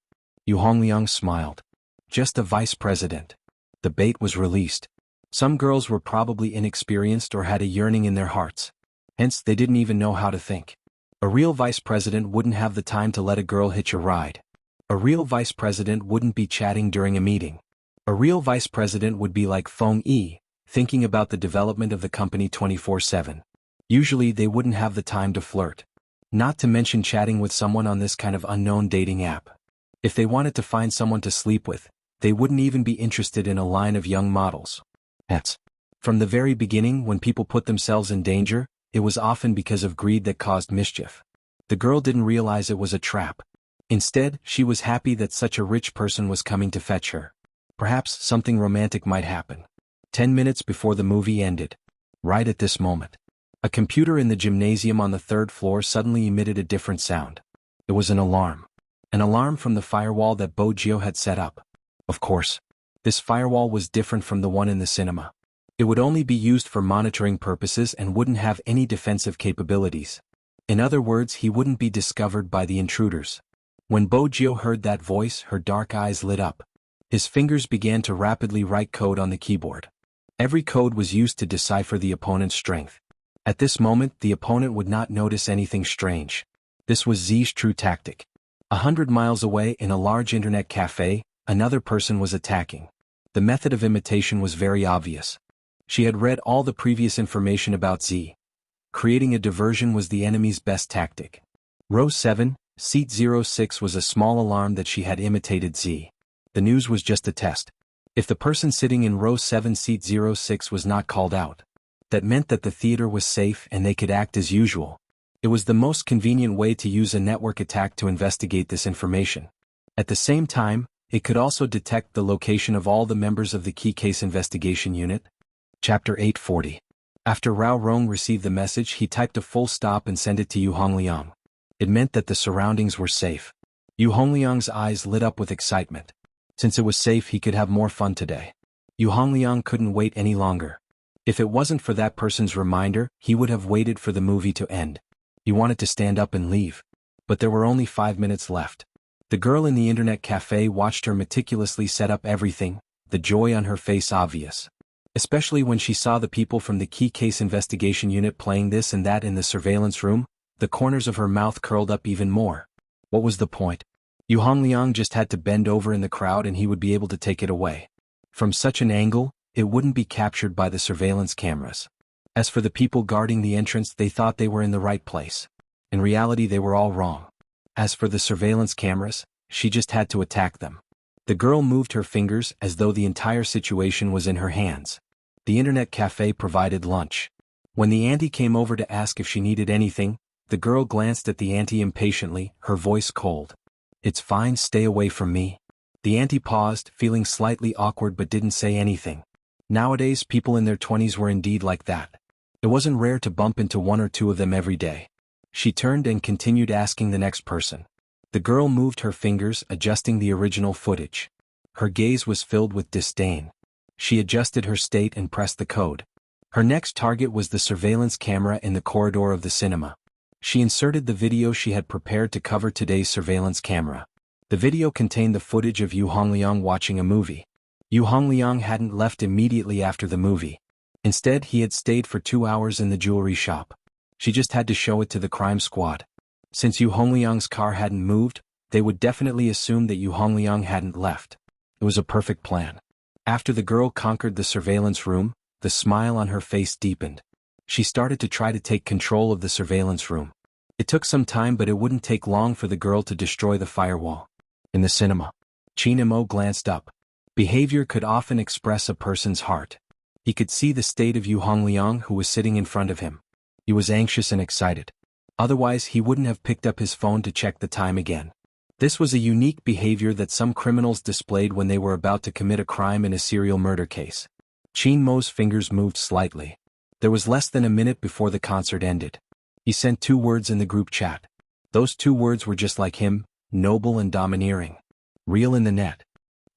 Yu Hongliang smiled. "Just a vice president." The bait was released. Some girls were probably inexperienced or had a yearning in their hearts. Hence, they didn't even know how to think. A real vice president wouldn't have the time to let a girl hitch a ride. A real vice president wouldn't be chatting during a meeting. A real vice president would be like Feng Yi, thinking about the development of the company 24/7. Usually they wouldn't have the time to flirt. Not to mention chatting with someone on this kind of unknown dating app. If they wanted to find someone to sleep with, they wouldn't even be interested in a line of young models. Hence, from the very beginning, when people put themselves in danger, it was often because of greed that caused mischief. The girl didn't realize it was a trap. Instead, she was happy that such a rich person was coming to fetch her. Perhaps something romantic might happen. 10 minutes before the movie ended. Right at this moment, a computer in the gymnasium on the third floor suddenly emitted a different sound. It was an alarm. An alarm from the firewall that Bojio had set up. Of course, this firewall was different from the one in the cinema. It would only be used for monitoring purposes and wouldn't have any defensive capabilities. In other words, he wouldn't be discovered by the intruders. When Bojio heard that voice, her dark eyes lit up. His fingers began to rapidly write code on the keyboard. Every code was used to decipher the opponent's strength. At this moment, the opponent would not notice anything strange. This was Z's true tactic. 100 miles away in a large internet cafe, another person was attacking. The method of imitation was very obvious. She had read all the previous information about Z. Creating a diversion was the enemy's best tactic. Row 7, seat 06 was a small alarm that she had imitated Z. The news was just a test. If the person sitting in row 7 seat 06 was not called out, that meant that the theater was safe and they could act as usual. It was the most convenient way to use a network attack to investigate this information. At the same time, it could also detect the location of all the members of the Key Case Investigation Unit. Chapter 840. After Rao Rong received the message, he typed a full stop and sent it to Yu Hongliang. It meant that the surroundings were safe. Yu Hongliang's eyes lit up with excitement. Since it was safe, he could have more fun today. Yu Hongliang couldn't wait any longer. If it wasn't for that person's reminder, he would have waited for the movie to end. He wanted to stand up and leave. But there were only 5 minutes left. The girl in the internet cafe watched her meticulously set up everything, the joy on her face obvious. Especially when she saw the people from the Key Case Investigation Unit playing this and that in the surveillance room, the corners of her mouth curled up even more. What was the point? Yu Hongliang just had to bend over in the crowd and he would be able to take it away. From such an angle, it wouldn't be captured by the surveillance cameras. As for the people guarding the entrance, they thought they were in the right place. In reality, they were all wrong. As for the surveillance cameras, she just had to attack them. The girl moved her fingers as though the entire situation was in her hands. The internet cafe provided lunch. When the auntie came over to ask if she needed anything, the girl glanced at the auntie impatiently, her voice cold. "It's fine, stay away from me." The auntie paused, feeling slightly awkward but didn't say anything. Nowadays, people in their 20s were indeed like that. It wasn't rare to bump into one or two of them every day. She turned and continued asking the next person. The girl moved her fingers, adjusting the original footage. Her gaze was filled with disdain. She adjusted her state and pressed the code. Her next target was the surveillance camera in the corridor of the cinema. She inserted the video she had prepared to cover today's surveillance camera. The video contained the footage of Yu Hongliang watching a movie. Yu Hongliang hadn't left immediately after the movie. Instead, he had stayed for 2 hours in the jewelry shop. She just had to show it to the crime squad. Since Yu Hongliang's car hadn't moved, they would definitely assume that Yu Hongliang hadn't left. It was a perfect plan. After the girl conquered the surveillance room, the smile on her face deepened. She started to try to take control of the surveillance room. It took some time, but it wouldn't take long for the girl to destroy the firewall. In the cinema, Qin Mo glanced up. Behavior could often express a person's heart. He could see the state of Yu Hongliang, who was sitting in front of him. He was anxious and excited. Otherwise, he wouldn't have picked up his phone to check the time again. This was a unique behavior that some criminals displayed when they were about to commit a crime in a serial murder case. Qin Mo's fingers moved slightly. There was less than a minute before the concert ended. He sent 2 words in the group chat. Those 2 words were just like him, noble and domineering. Real in the net.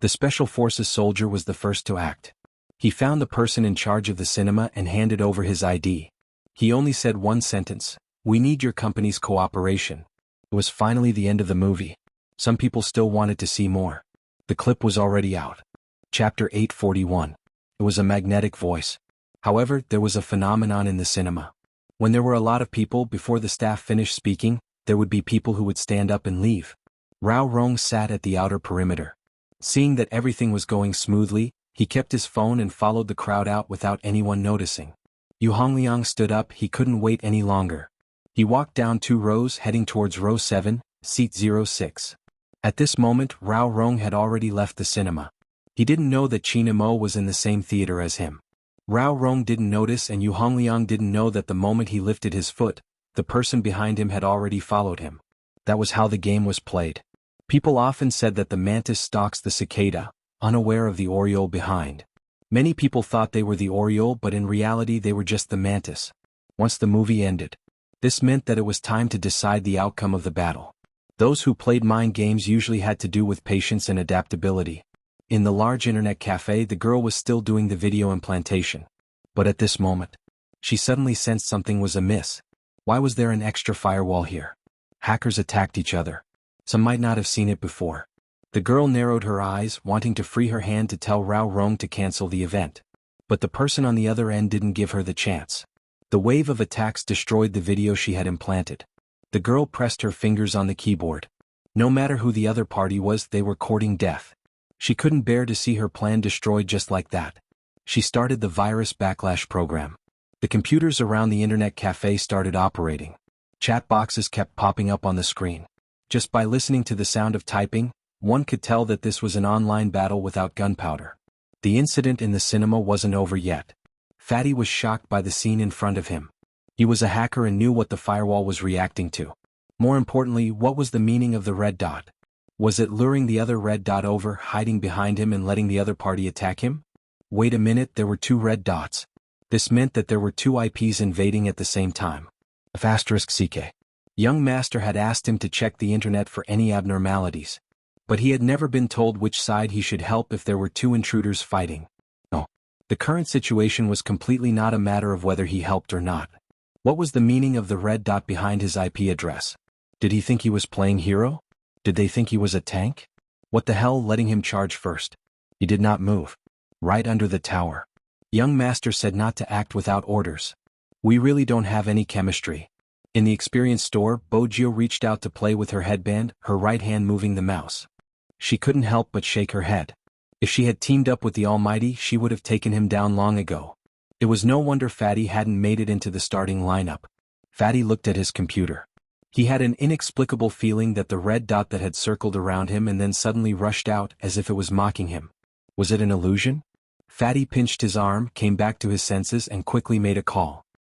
The Special Forces soldier was the first to act. He found the person in charge of the cinema and handed over his ID. He only said one sentence: "We need your company's cooperation." It was finally the end of the movie. Some people still wanted to see more. The clip was already out. Chapter 841. It was a magnetic voice. However, there was a phenomenon in the cinema. When there were a lot of people, before the staff finished speaking, there would be people who would stand up and leave. Rao Rong sat at the outer perimeter. Seeing that everything was going smoothly, he kept his phone and followed the crowd out without anyone noticing. Yu Hongliang stood up. He couldn't wait any longer. He walked down 2 rows, heading towards row 7, seat 06. At this moment, Rao Rong had already left the cinema. He didn't know that Qin Mo was in the same theater as him. Rao Rong didn't notice, and Yu Hongliang didn't know that the moment he lifted his foot, the person behind him had already followed him. That was how the game was played. People often said that the mantis stalks the cicada, unaware of the oriole behind. Many people thought they were the oriole, but in reality they were just the mantis. Once the movie ended, this meant that it was time to decide the outcome of the battle. Those who played mind games usually had to do with patience and adaptability. In the large internet cafe, the girl was still doing the video implantation. But at this moment, she suddenly sensed something was amiss. Why was there an extra firewall here? Hackers attacked each other. Some might not have seen it before. The girl narrowed her eyes, wanting to free her hand to tell Rao Rong to cancel the event. But the person on the other end didn't give her the chance. The wave of attacks destroyed the video she had implanted. The girl pressed her fingers on the keyboard. No matter who the other party was, they were courting death. She couldn't bear to see her plan destroyed just like that. She started the virus backlash program. The computers around the internet cafe started operating. Chat boxes kept popping up on the screen. Just by listening to the sound of typing, one could tell that this was an online battle without gunpowder. The incident in the cinema wasn't over yet. Fatty was shocked by the scene in front of him. He was a hacker and knew what the firewall was reacting to. More importantly, what was the meaning of the red dot? Was it luring the other red dot over, hiding behind him and letting the other party attack him? Wait a minute, there were 2 red dots. This meant that there were 2 IPs invading at the same time. *CK. Young Master had asked him to check the internet for any abnormalities. But he had never been told which side he should help if there were 2 intruders fighting. No. The current situation was completely not a matter of whether he helped or not. What was the meaning of the red dot behind his IP address? Did he think he was playing hero? Did they think he was a tank? What the hell, letting him charge first? He did not move. Right under the tower. Young Master said not to act without orders. We really don't have any chemistry. In the experience store, Bojio reached out to play with her headband, her right hand moving the mouse. She couldn't help but shake her head. If she had teamed up with the Almighty, she would have taken him down long ago. It was no wonder Fatty hadn't made it into the starting lineup. Fatty looked at his computer. He had an inexplicable feeling that the red dot that had circled around him and then suddenly rushed out as if it was mocking him. Was it an illusion? Fatty pinched his arm, came back to his senses and quickly made a call.